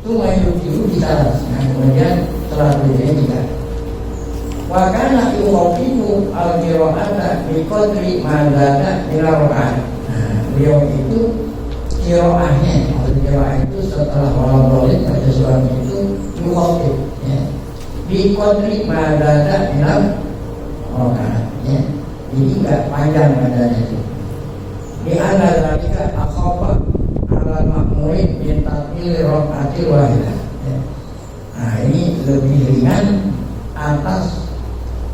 Speaker 3: Itu mayu di salat. Nah kemudian setelah berdiri tidak. Wakana yuqafifu al-qira'ata bi qadri ma zada ila rakaat. Nah beliau itu qira'ahnya, qira'ah itu setelah wala-walid pada surat itu yuqafif ya. Bi qadri ma zada ila rakaat ya. Jadi enggak panjang badannya itu. Di antara mereka akhafa ala makmurin bin takmil rakaatil wahidah. Nah ini lebih ringan atas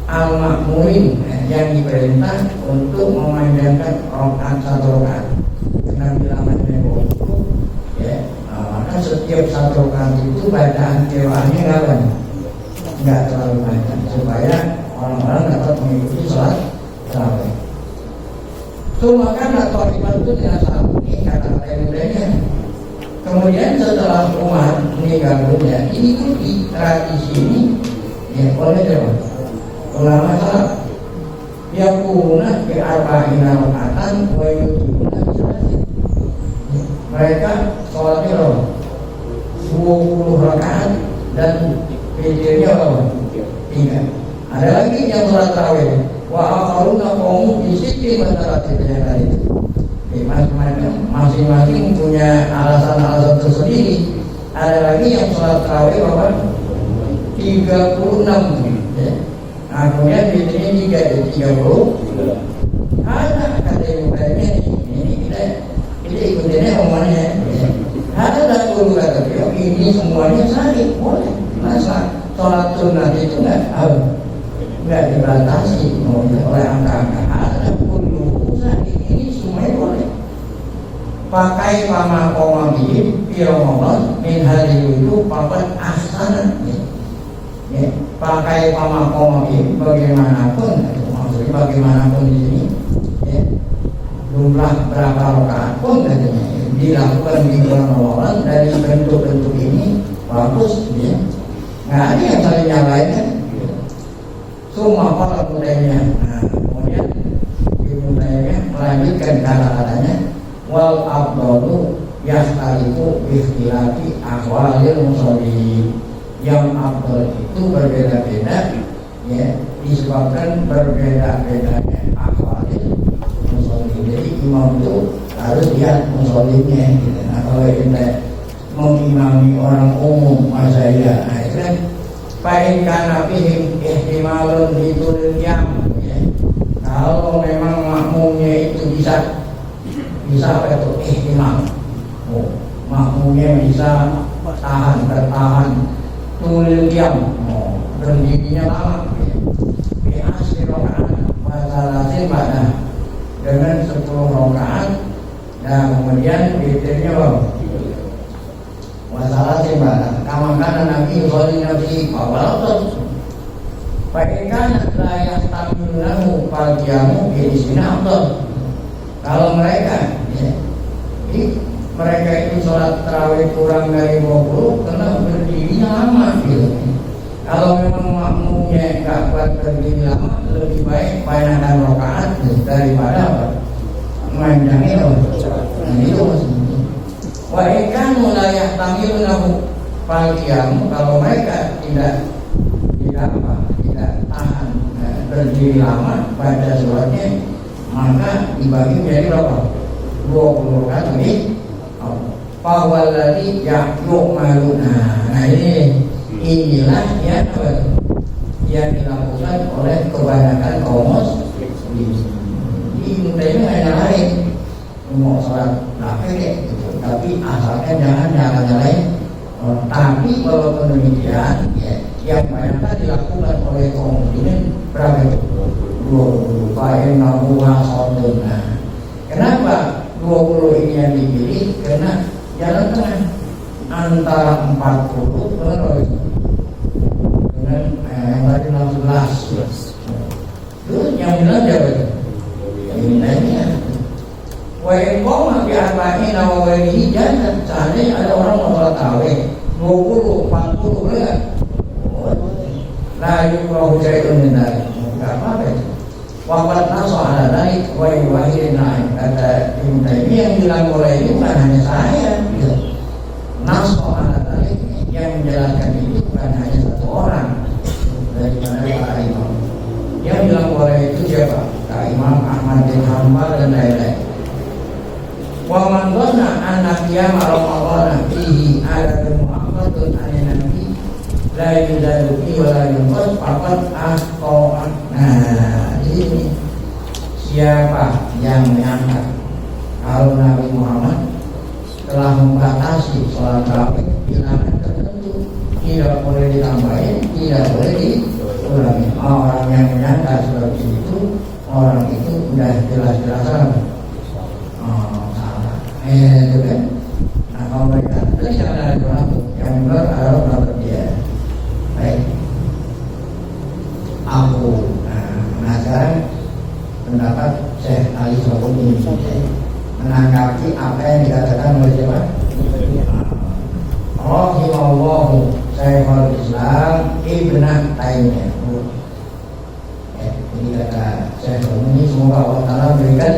Speaker 3: al-makmurin yang diperintah untuk memanjangkan rakaat 1 rakaat. Karena bilangannya 20 ya. Maka setiap 1 rakaat itu bacaan qiraahnya enggak terlalu panjang supaya orang-orang dapat mengikuti sholat tarawih. Makan atau iman itu tidak salah. Ini kata-kata mudanya. Kemudian setelah Umar meninggal dunia, ini pun di tradisi ini ya oleh siapa? Ulama salaf. Dia punah ke arba'ina rakaatan wa yutuna bisalatin. Mereka sholatnya 20 rakaat dan witirnya 3. Ada lagi yang sholat tarawih. Wa akharuna qaumun bi sitti mataratin kali itu. Masing-masing punya alasan-alasan tersendiri. Ada lagi yang sholat tarawih berapa? 36 ya. Nah kemudian biasanya 30. Ada kata yang lainnya ini kita ikutinnya omongannya. Ada dulu kata beliau ini semuanya sahih boleh. Masa sholat sunat itu enggak dibatasi oleh angka-angka. Ada dulu sahih ini semuanya boleh. Pakai pama koma bihim fi Ramadan min hari itu papan ahsanan ya. Pakai pama koma bihim bagaimanapun maksudnya bagaimanapun di sini ya. Jumlah berapa rakaat pun katanya dilakukan di bulan Ramadan dari bentuk-bentuk ini bagus ya. Nggak ada yang saling nyalain kan. Semua para budayanya. Nah kemudian di budayanya melanjutkan kata-katanya wal afdalu yastalifu ikhtilafi ahwalil musholli. Yang afdal itu berbeda-beda ya disebabkan berbeda-bedanya ahwalil musholli. Jadi imam itu harus lihat mushollinya gitu. Nah kalau kita mengimami orang umum masa iya nah itu kan fa'in kana fihim ihtimalun litul yam ya. Kalau memang makmumnya itu bisa apa itu ihtimal makmumnya bisa bertahan tulil diam berdirinya lama bi'asri rakaat wasalasin pada dengan 10 rakaat dan kemudian witirnya wasalasin pada kamakan Nabi Sallallahu Alaihi Wasallam Fa'ikan layak tamunahu pagiamu di sini abdul. Kalau mereka ya, jadi mereka itu sholat tarawih kurang dari 20 karena berdirinya lama gitu. Kalau memang makmumnya nggak kuat berdiri lama, lebih baik banyakkan rakaat daripada apa? Manjangin apa? Nah itu maksudnya. Wa ikan mulayah tamil nahu palkiam, kalau mereka tidak tahan berdiri lama baca suratnya, maka dibagi menjadi berapa? 20 rakaat ini. Fawalladhi ya'lu'maluna. Nah inilah yang dilakukan oleh kebanyakan kaum muslimin. Intinya hanya lain mau sholat nafil gitu, tapi asalkan jangan nyala-nyalain. Tapi walaupun demikian, yang banyak dilakukan oleh kaum muslimin berapa itu? 20. Fa'innahuwa soduna. Kenapa 20 ini yang dipilih? Karena jalan tengah antara 40 dengan yang tadi 16. Terus yang bilang siapa itu? Yang bilangnya wa ingqoma bi arba'in wa walihi jangan. Seandainya ada orang mau sholat tarawih 20, 40 boleh. Nah yukrahu syai'un min dzalik. Enggak apa-apa itu. Waqad nasa ala dzalik wa yuwahidin naim. Kata Ibnu Taimiyah yang bilang boleh itu bukan hanya saya gitu. Nasa ala dzalik yang menjelaskan itu bukan hanya satu orang dari mana para imam. Yang bilang boleh itu siapa? Kak Imam Ahmad bin Hanbal dan lain-lain. Wa man dhanna anna qiyama Ramadan fihi adatun mu'aqqatun 'ala nabi la yuzadu fi wa la yunqas faqad akhta'a. Nah, ini siapa yang menyangka kalau Nabi Muhammad telah membatasi sholat tarawih bilangan tertentu, tidak boleh ditambahin, tidak boleh dikurangi. Orang yang menyangka seperti itu, orang itu sudah jelas-jelas salah. Itu kan. Nah kalau mereka itu jangan ada pengaku, yang benar adalah pendapat dia. Baik. Aku. Nah sekarang pendapat Syekh Ali Sabuni menanggapi apa yang dikatakan oleh siapa? Rahimahullahu Syekhul Islam Ibn Taimiyah. Ini kata Syekh Sabuni, semoga Allah Ta'ala berikan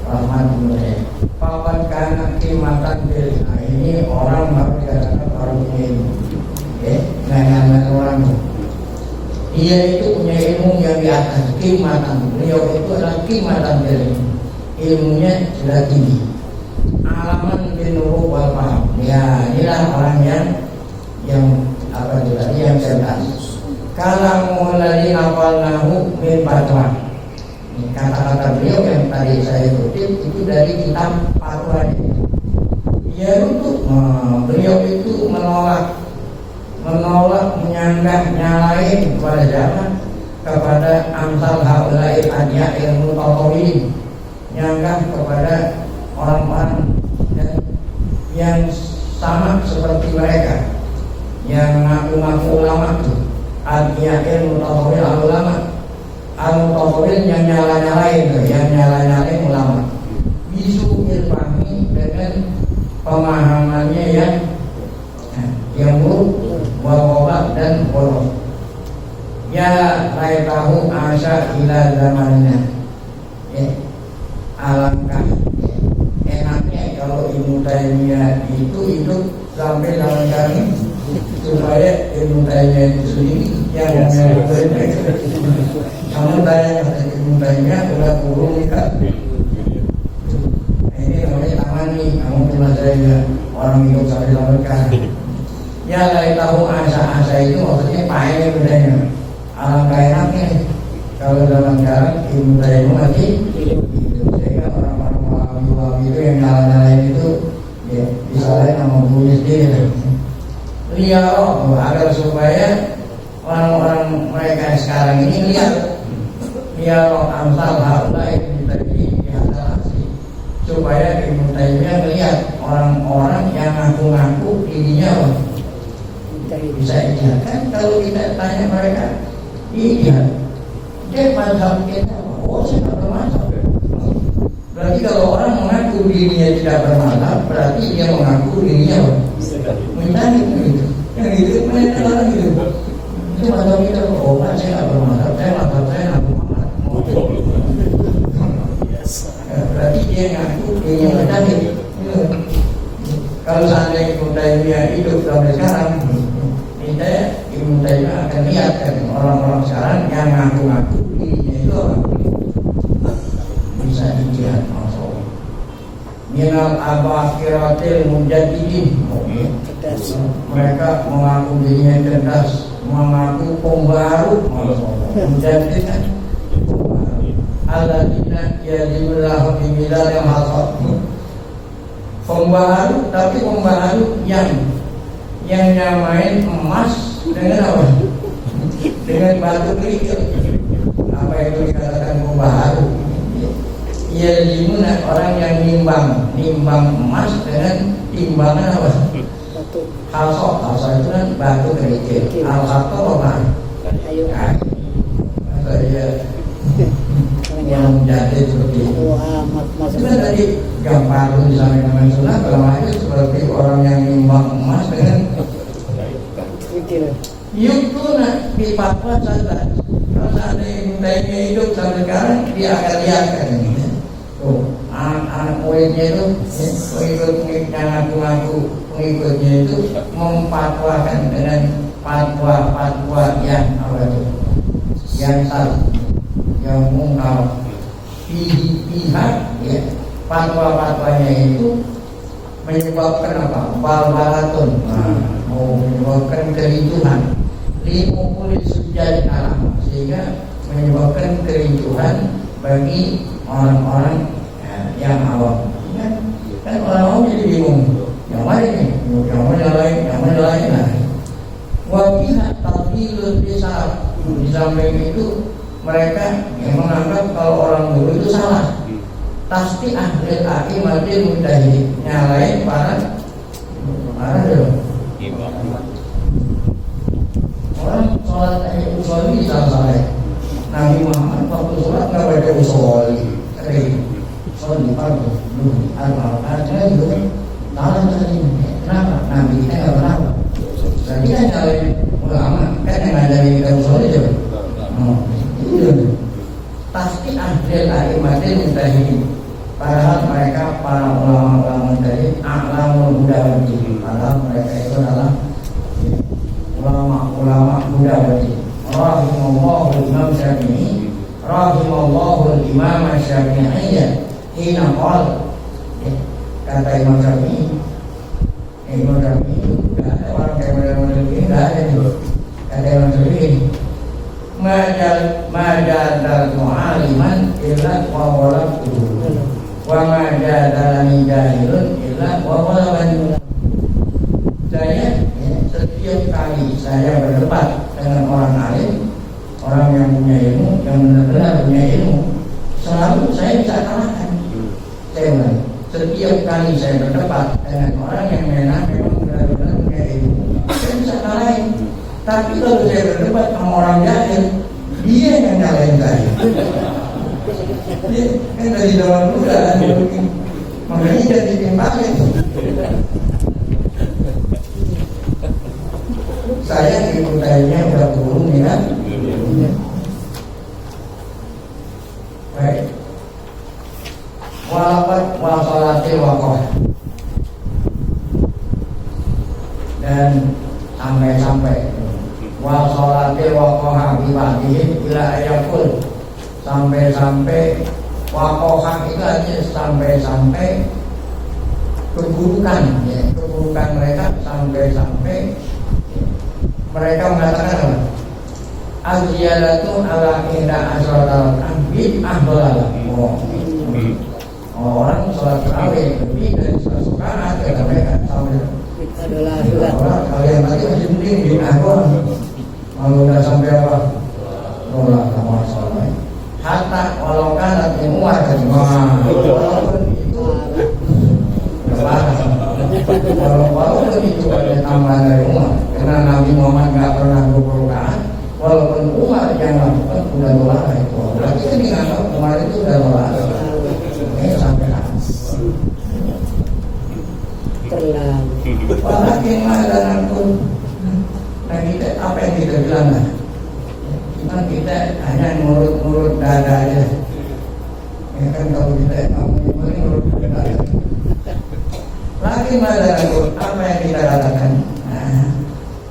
Speaker 3: rahmat kepada papan karena khidmatan bil. Nah ini orang baru dikatakan orang punya ilmu. Jangan orang itu. Dia itu punya ilmu yang di atas khidmatan. Beliau itu adalah khidmatan bil. Ilmunya sudah tinggi. Alaman bin nurul wal faham. Ya inilah orang yang apa itu tadi yang cerdas. Kalamu ladzi nafalnahu min fatwa. Kata-kata beliau yang tadi saya kutip itu dari kitab fatwa. Ya untuk beliau itu menolak menyanggah nyalain kepada zaman kepada amsal haula'i adya ilmu totolin, nyanggah kepada orang-orang yang sama seperti mereka yang ngaku-ngaku ulama itu adya ilmu totolin ulama. Al-Mutawil yang nyala-nyalain ulama bisu ilfahmi dengan pemahamannya yang buruk, wawabak dan boros. Ya laitahu asya ila zamanina. Alangkah enaknya kalau Ibnu Taimiyah itu hidup sampai zaman kami, supaya Ibnu Taimiyah itu sendiri yang kamu tanya kata Ibnu Taimiyah udah kurung nikah. Ini namanya tamani, kamu pernah saya orang hidup sampai zaman kami. Ya dari tahu asa-asa itu maksudnya pahit bedanya. Alangkah enaknya kalau zaman sekarang Ibnu Taimiyah masih hidup. Sehingga orang-orang wahabi itu yang nyala-nyalain itu ya bisa lain nama bunuh sendiri. Lihat agar supaya orang-orang mereka sekarang ini lihat amsal haulai dihasilasi, supaya Ibnu Taimiyah melihat orang-orang yang ngaku-ngaku dirinya bisa ijtihad. Kan kalau kita tanya mereka ijtihad, dia mazhab kita, saya tidak bermazhab. Berarti kalau orang mengaku dirinya tidak bermazhab, berarti dia mengaku dirinya mencari begitu. Yang itu mana orang gitu. Itu mazhab kita. Oh Pak, saya nggak bermazhab, saya Nabi Muhammad. Berarti dia ngaku punya mazhab. Kalau seandainya Ibnu Taimiyah hidup sampai sekarang, Ibnu Taimiyah akan lihat kan orang-orang sekarang yang ngaku-ngaku dirinya itu orang bisa dijihad masuk. Minal abakiratil mujaddidin. Mereka mengaku dirinya cerdas, mengaku pembaru. Mujaddid kan pembaru. Alladzina yadillahu bimilal yang hasad. Pembaru, tapi pembaru yang nyamain emas dengan apa? Dengan batu kerikil. Apa itu dikatakan pembaru? Ya dimana orang yang nimbang emas dengan timbangan apa? Halsok itu kan batu kerikil. Al-Hato apa? Kayu. Saya yang menjadi seperti itu. Sudah tadi gambar disampaikan sunnah kalau itu seperti orang yang nimbang emas dengan yukuna di fatwa saja. Kalau seandainya Taimiyah hidup sampai sekarang dia akan lihat kan ini. Tuh anak-anak muridnya itu pengikutnya ngaku-ngaku pengikutnya itu memfatwakan dengan fatwa yang apa itu? Yang salah, yang mungkar. Pihak ya fatwa-fatwanya itu menyebabkan apa? Balbalatun, menyebabkan kericuhan. Limukul sujud alam, sehingga menyebabkan kericuhan bagi orang-orang yang awam. Kan orang-orang jadi bingung. Yang mana ini? Yang mana lain? Wabihat tabilul besar. Di samping itu mereka yang menganggap kalau orang dulu itu salah. Pasti ahli mati mujtahid nyalain para orang sholat usoli salah. Nabi Muhammad waktu sholat nggak baca usoli, sholat fardu, artinya itu salah tadi. Kenapa? Nabi kita nggak pernah. Jadi kan nyalain ulama, kan yang ngajarin kita usoli coba. Pasti ahli mati mujtahid. Padahal mereka para ulama-ulama dari alamul mudawati. Padahal mereka itu adalah ulama-ulama mudawati. Rahimallahu Imam Syafi'i, rahimallahu Imam Syafi'i. Hina qala, kata Imam Syafi'i, Imam Syafi'i tidak ada orang kayak model-model ini, tidak ada nih. Kata Imam Syafi'i, Majadal mu'aliman illa wa walabtuhu wa majadalani jahilun illa wa walabani. Saya setiap kali saya berdebat dengan orang alim, orang yang punya ilmu, yang benar-benar punya ilmu, selalu saya bisa kalahkan. Saya bilang, setiap kali saya berdebat dengan orang yang memang benar-benar punya ilmu, saya bisa kalahin. Tapi kalau saya berdebat sama orang jahil, dia yang nyalain saya. Dia kan dari zaman muda, makanya jadi timpalin. Saya ikutnya udah turun ya. Baik. Walakat wasalatil wakoh. Dan sampai wasalatil wakoh habibadihim ila ayakul. Sampai wakoh itu aja sampai keburukan ya. Keburukan mereka sampai mereka mengatakan apa? Al-ziyadatu ala inda asratal bid ahlala. Orang sholat tarawih lebih dari 100 rakaat kata mereka. Kalian tadi masih mending di ahwal. Kalau udah sampai apa? Nolak sama sholat. Hatta walau kan Umar walaupun itu walaupun itu ada tambahan dari Umar, karena Nabi Muhammad nggak pernah 20 rakaat, walaupun Umar yang lakukan udah nolak itu, berarti kan dianggap Umar itu udah nolak. Ini sampai habis. Walakin ma'adanakun. Nah kita apa yang kita bilang lah? Kan kita hanya ngurut-ngurut dada aja. Ya kan kalau kita ngurut dada aja. Lagi apa yang kita katakan? Nah,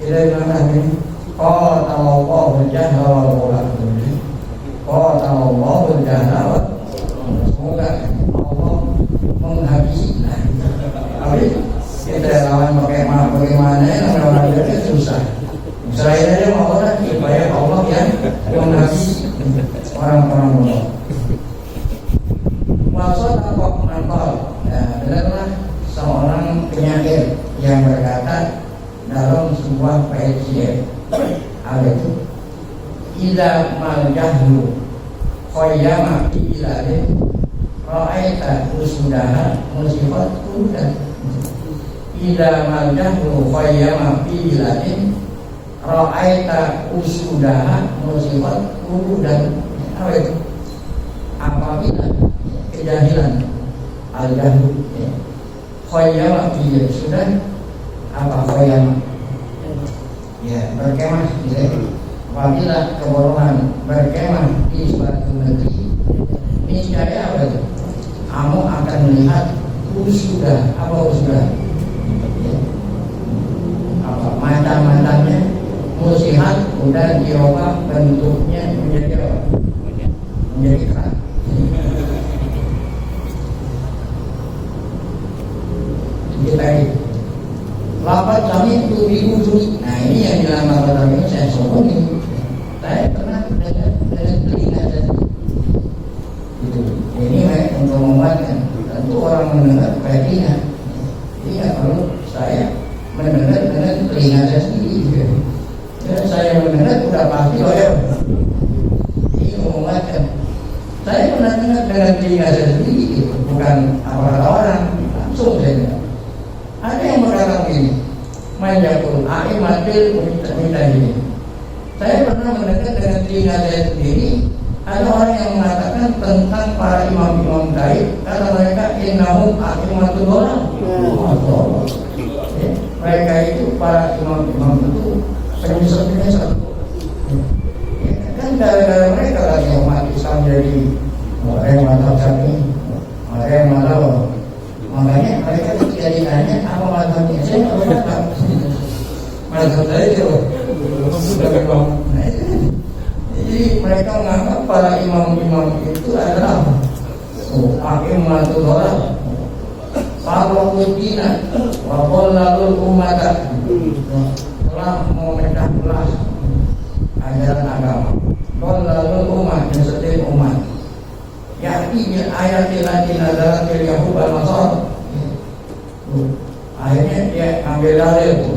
Speaker 3: kita bilang ini, oh tahu berjalan semoga Allah menghabisi. Tapi kita lawan bagaimana orang itu susah. Selain aja mau orang supaya Allah yang menghabisi orang-orang bodoh. Maksud apa menangkal? Benarlah seorang penyair yang berkata dalam sebuah puisi ada itu ila mal jahlu qayyama fi ilalin ra'aita usudaha musibat kudan ila mal jahlu qayyama fi ilalin ra'aita usudaha musibat kudan. Apa itu? Apabila kejahilan al-jahlu qayyama fi sudah apa qayyama ya berkemah gitu. Apabila kebodohan berkemah di suatu negeri, niscaya apa itu? Kamu akan melihat usudah. Apa usudah? Ya. Apa mantan-mantannya musihat udah dirubah bentuknya menjadi apa? Menjadi kerat. Kita ini lapat kami itu diujung. Nah ini yang bilang lapat kami saya sombongin. Saya pernah dengan telinga saya itu. Ini untuk membuatkan. Tentu orang mendengar pakai telinga. Tidak perlu saya mendengar dengan telinga saya sendiri. Dan saya mendengar sudah pasti ya. Ini membuatkan. Saya pernah dengar dengan telinga saya sendiri. Bukan apa-apa orang. Langsung saya dengar. Ada yang berkata begini, manjakul aimatil minta ini. Saya pernah mendengar dengan telinga saya sendiri ada orang yang mengatakan tentang para imam-imam gaib, kata mereka innahum aimatul orang. Mereka itu para imam-imam itu penyusup-penyusup. Kan gara-gara mereka lagi umat Islam jadi ada yang mantap kami, ada yang mantap. Makanya mereka tidak ditanya apa mazhabnya. Saya nggak tahu mazhab saya itu sudah memang. Jadi mereka menganggap para imam-imam itu adalah aimatul dhalah, farraqudina wa qallalul ummata, telah memecah belah ajaran agama. Qallalul umat, menyesatkan umat. Yakni ayat lati nazarat fil yahud wal nasara. Akhirnya dia ambil dalil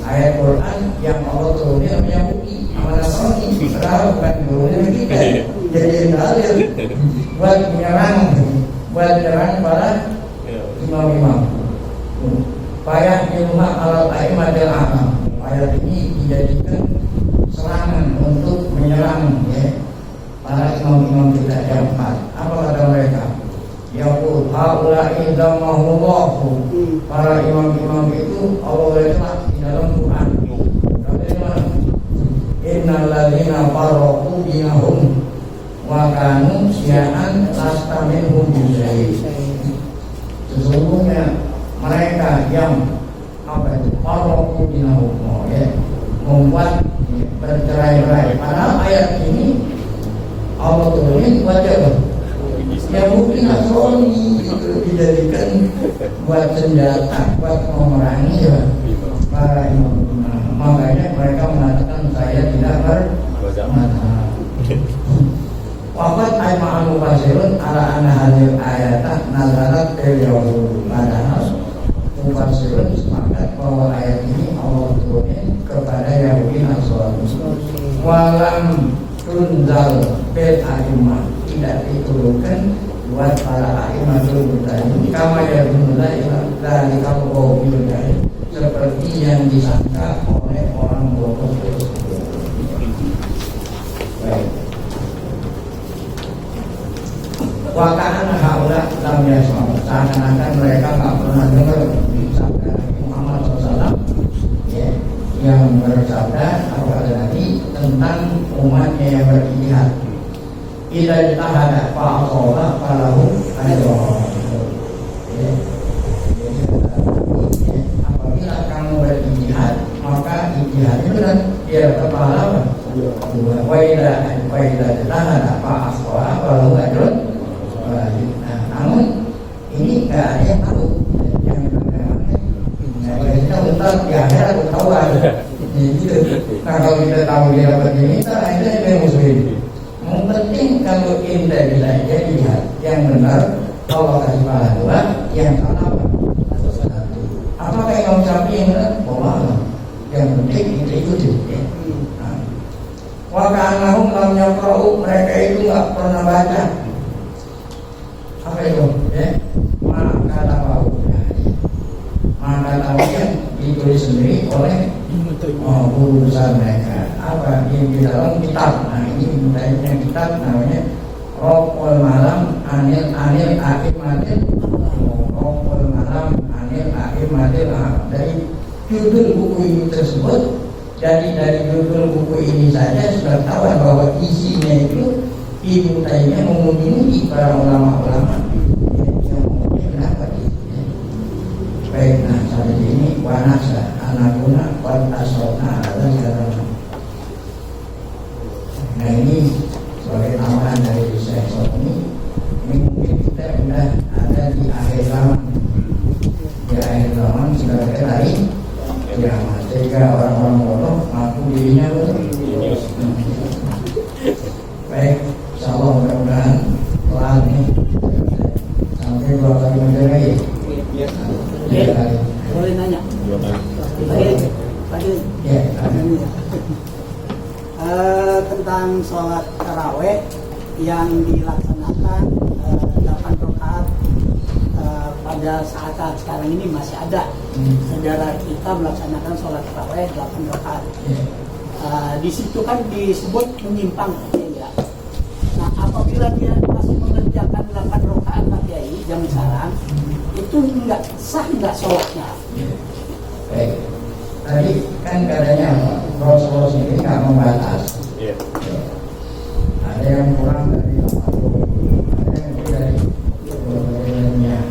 Speaker 3: ayat Quran yang Allah turunkan sama Yahudi sama Nasrani. Padahal bukan turunnya kita. Jadi dalil buat menyerang para imam-imam. Payah ilmu alat aimatil a'am. Ayat ini dijadikan serangan untuk menyerang para imam-imam kita yang empat. Apa kata mereka? Yaqul haula'i dhammahullahu. Para imam-imam itu Allah letak di dalam Quran. Bagaimana? Innal ladzina farraqu dinahum wa kanu syi'an lasta minhum bisyai. Sesungguhnya mereka yang apa itu? Farraqu dinahum, membuat bercerai-berai. Padahal ayat ini Allah turunin wajah yang mungkin Nasrani itu dijadikan buat senjata, buat memerangi para imam. Makanya mereka mengatakan saya tidak bermazhab. Wafat aiman mufasirun ala anna hadil ayatah nazarat fil yahud. Padahal mufasirun sepakat bahwa ayat ini Allah turunin kepada Yahudi Nasrani. Walam tunzal bil a'imah, tidak diturunkan buat para a'imah tadi. Kama ya mulai dari kaum bilai, seperti yang disangka oleh orang bodoh tersebut. Baik. Wakana haula lam yasma'u, seakan-akan mereka tak pernah dengar sabda Muhammad SAW. yang bersabda apa kata Nabi tentang umatnya yang berijtihad. Idza ijtahada fa asaba falahu ajrun. Apabila kamu berijtihad maka ijtihad itu kan dia dapat pahala. Wa idza ijtahada fa asaba falahu ajrun. Nah, namun ini nggak ada yang tahu. Kita bentar di akhirat ketahuan. Gitu. Nah kalau kita tahu dia dapat diminta, akhirnya dia muslim. Yang penting kalau kita bisa jadi yang benar, Allah kasih pahala dua, yang salah satu. Apakah yang Syafi'i yang benar? Allah. Yang penting kita ikuti. Waka'anahum lam yaqra'u, mereka itu nggak pernah baca. Apa itu? Maka tahu. Maka tahu yang ditulis sendiri oleh guru besar mereka. Apa yang di dalam kitab? Nah ini yang kitab namanya Rokul Malam Anil Akimatil. Rokul Malam Anil Akimatil. Dari judul buku ini tersebut, jadi dari judul buku ini saja sudah tahu bahwa isinya itu Ibnu Taimiyah memuji para ulama-ulama. Baik, nah saat ini wanasa anakuna wantasona ada jalan. Nah ini sebagai tambahan dari saya ini mungkin kita sudah ada di akhir zaman. Di akhir zaman sudah dari kiamat. Sehingga orang-orang bodoh mengaku dirinya betul. Baik, insyaallah mudah-mudahan pelan nih sampai 2 kali menjerai.
Speaker 4: Boleh nanya? Tentang sholat taraweh yang dilaksanakan 8 rakaat pada saat sekarang ini masih ada. Saudara kita melaksanakan sholat taraweh 8 rakaat. Di situ kan disebut menyimpang, ya. Nah, apabila dia masih mengerjakan 8 rakaat Pak Kiai jam sekarang, itu enggak sah enggak sholatnya?
Speaker 3: Baik, tadi kan katanya Rasulullah sendiri nggak membatas. Ada yang kurang dari 80, ada yang lebih dari 20.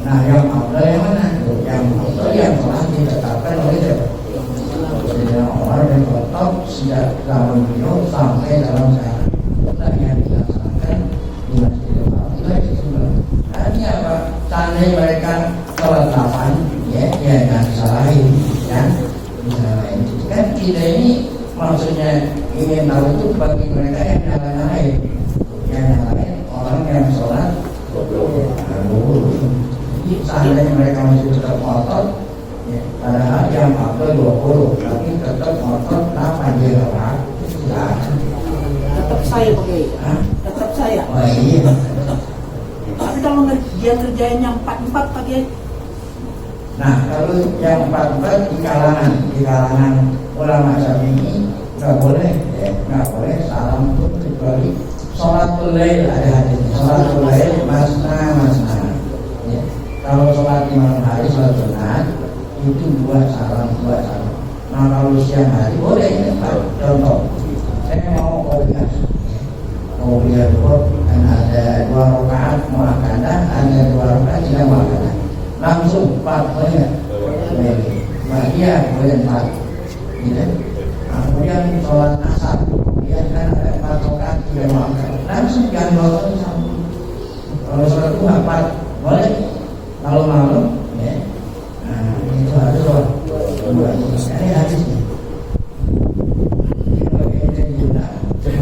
Speaker 3: Nah, yang afdal yang mana? Yang afdal yang telah ditetapkan oleh Sayyidina Umar bin Khattab sejak zaman beliau sampai dalam sekarang. Nah, yang dilaksanakan di Masjidil Haram. Artinya apa? Seandainya mereka sholat 8, ya jangan disalahin, kan? Disalahin. Kan kita ini maksudnya ingin tahu itu bagi mereka yang nyalain, orang yang sholat 20. Jadi seandainya mereka masih tetap ngotot, ya, padahal yang afdal 20, tapi tetap ngotot 8 dia orang.
Speaker 4: Tetap saya pakai, tetap saya.
Speaker 3: Oh iya.
Speaker 4: Tapi kalau dia ngerjain yang 4-4 pakai.
Speaker 3: Nah kalau yang 4-4 di kalangan ulama Syafi'i nggak boleh, nggak boleh salam itu kecuali sholatul lail, ada hadisnya. Sholatul lail masna. Ya. Kalau sholat di malam hari sholat sunat itu 2 salam. Nah kalau siang hari boleh, ya, contoh. Saya mau kopiah dulu, kan ada 2 rakaat muakkadah, ada 2 rakaat tidak muakkadah. Langsung 4 boleh. Iya boleh 4. Gitu. Kemudian sholat asar, kemudian kan ada 4 rakaat tidak muakkadah. Langsung jangan bawa sama. Kalau sholat duha 4 boleh. Kalau malam, ya. Nah itu harus sholat 2. Ini hadisnya.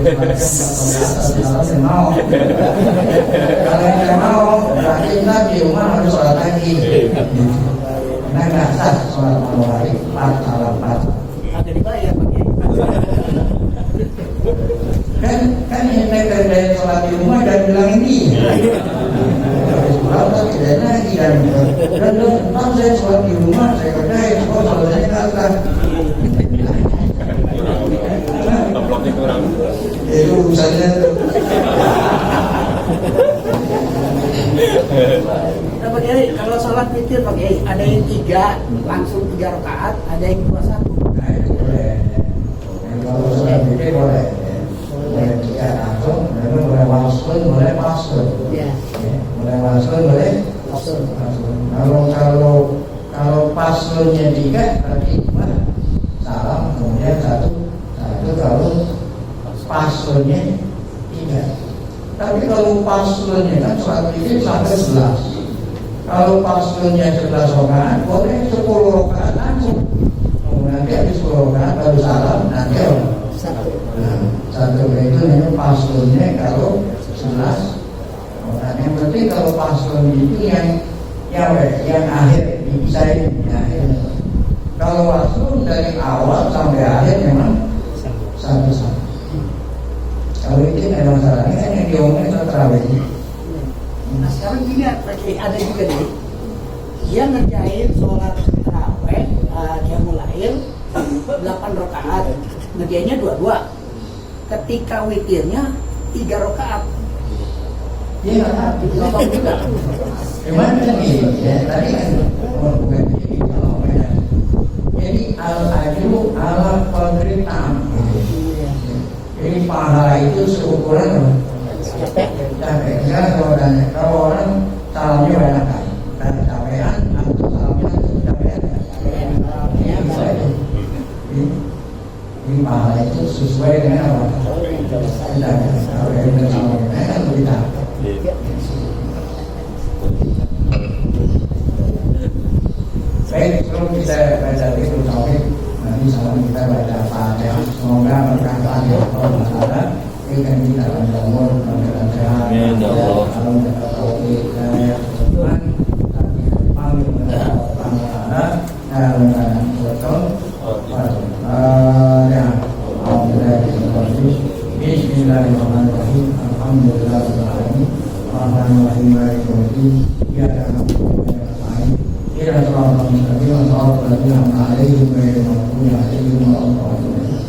Speaker 3: Kalau mau, kalau yang mau, berarti kita di rumah harus sholat lagi. Karena nggak sah sholat malam hari 4 salam 4.
Speaker 4: Ada dibayar pakai.
Speaker 3: Kan ini dari sholat di rumah dan bilang ini. Sholat tidak lagi dan tahu saya sholat di rumah saya kerjain, sholatnya kata.
Speaker 2: Amplopnya kurang.
Speaker 3: Itu urusannya.
Speaker 4: Nah, Pak Kiai, kalau sholat witir Pak Kiai, ada yang 3 langsung 3 rakaat, ada yang 21.
Speaker 3: Nah itu boleh. Kalau sudah bikin boleh. Boleh tiga langsung, boleh wasul, boleh pasul. Boleh wasul, boleh pasul. Kalau pasulnya tiga berarti salam, kemudian satu. Kalau pasulnya tiga. Tapi kalau pasulnya kan sholat witir sampai 11. Kalau pasulnya 11 rakaat, boleh 10 rakaat langsung. Nanti habis 10 rakaat baru salam, nanti satu itu namanya pasulnya kalau 11 rakaat. Yang penting kalau pasul itu yang akhir dipisahin, akhir. Kalau pasul dari awal sampai akhir memang satu-satu. Kalau itu memang salahnya kan yang diomongin soal terawih.
Speaker 4: Nah sekarang gini ada juga nih, dia ngerjain sholat terawih, dia mulai 8 rakaat, ngerjainnya 22. Ketika witirnya 3 rakaat.
Speaker 3: Dia nggak tahu, itu apa juga. Gimana nih? Ya, tadi kan bukan jadi al-ajru ala qadri tam. Jadi pahala itu seukuran apa? Capek. Kalau orang salamnya banyak kali, dan capean atau salamnya capean. Ya bisa aja. Jadi pahala itu sesuai dengan apa? Tidak. Kalau yang bersama kita kan berita. Baik, sebelum kita baca itu tauhid, nanti salam kita baca Fatihah. Semoga berkah ya Allah Taala berikan kita dalam umur dan sehat.
Speaker 2: Amin ya Allah.
Speaker 3: Kalau kita tauhid dan Tuhan, kami panggil kepada Allah Taala dalam keadaan betul. Ya, Bismillahirrahmanirrahim. Alhamdulillahirrahmanirrahim. Rahmanirrahim. Maliki yaumiddin. Iyyaka na'budu wa iyyaka nasta'in. Ihdinas siratal mustaqim. Siratal ladzina an'amta 'alaihim ghairil maghdubi 'alaihim waladdallin.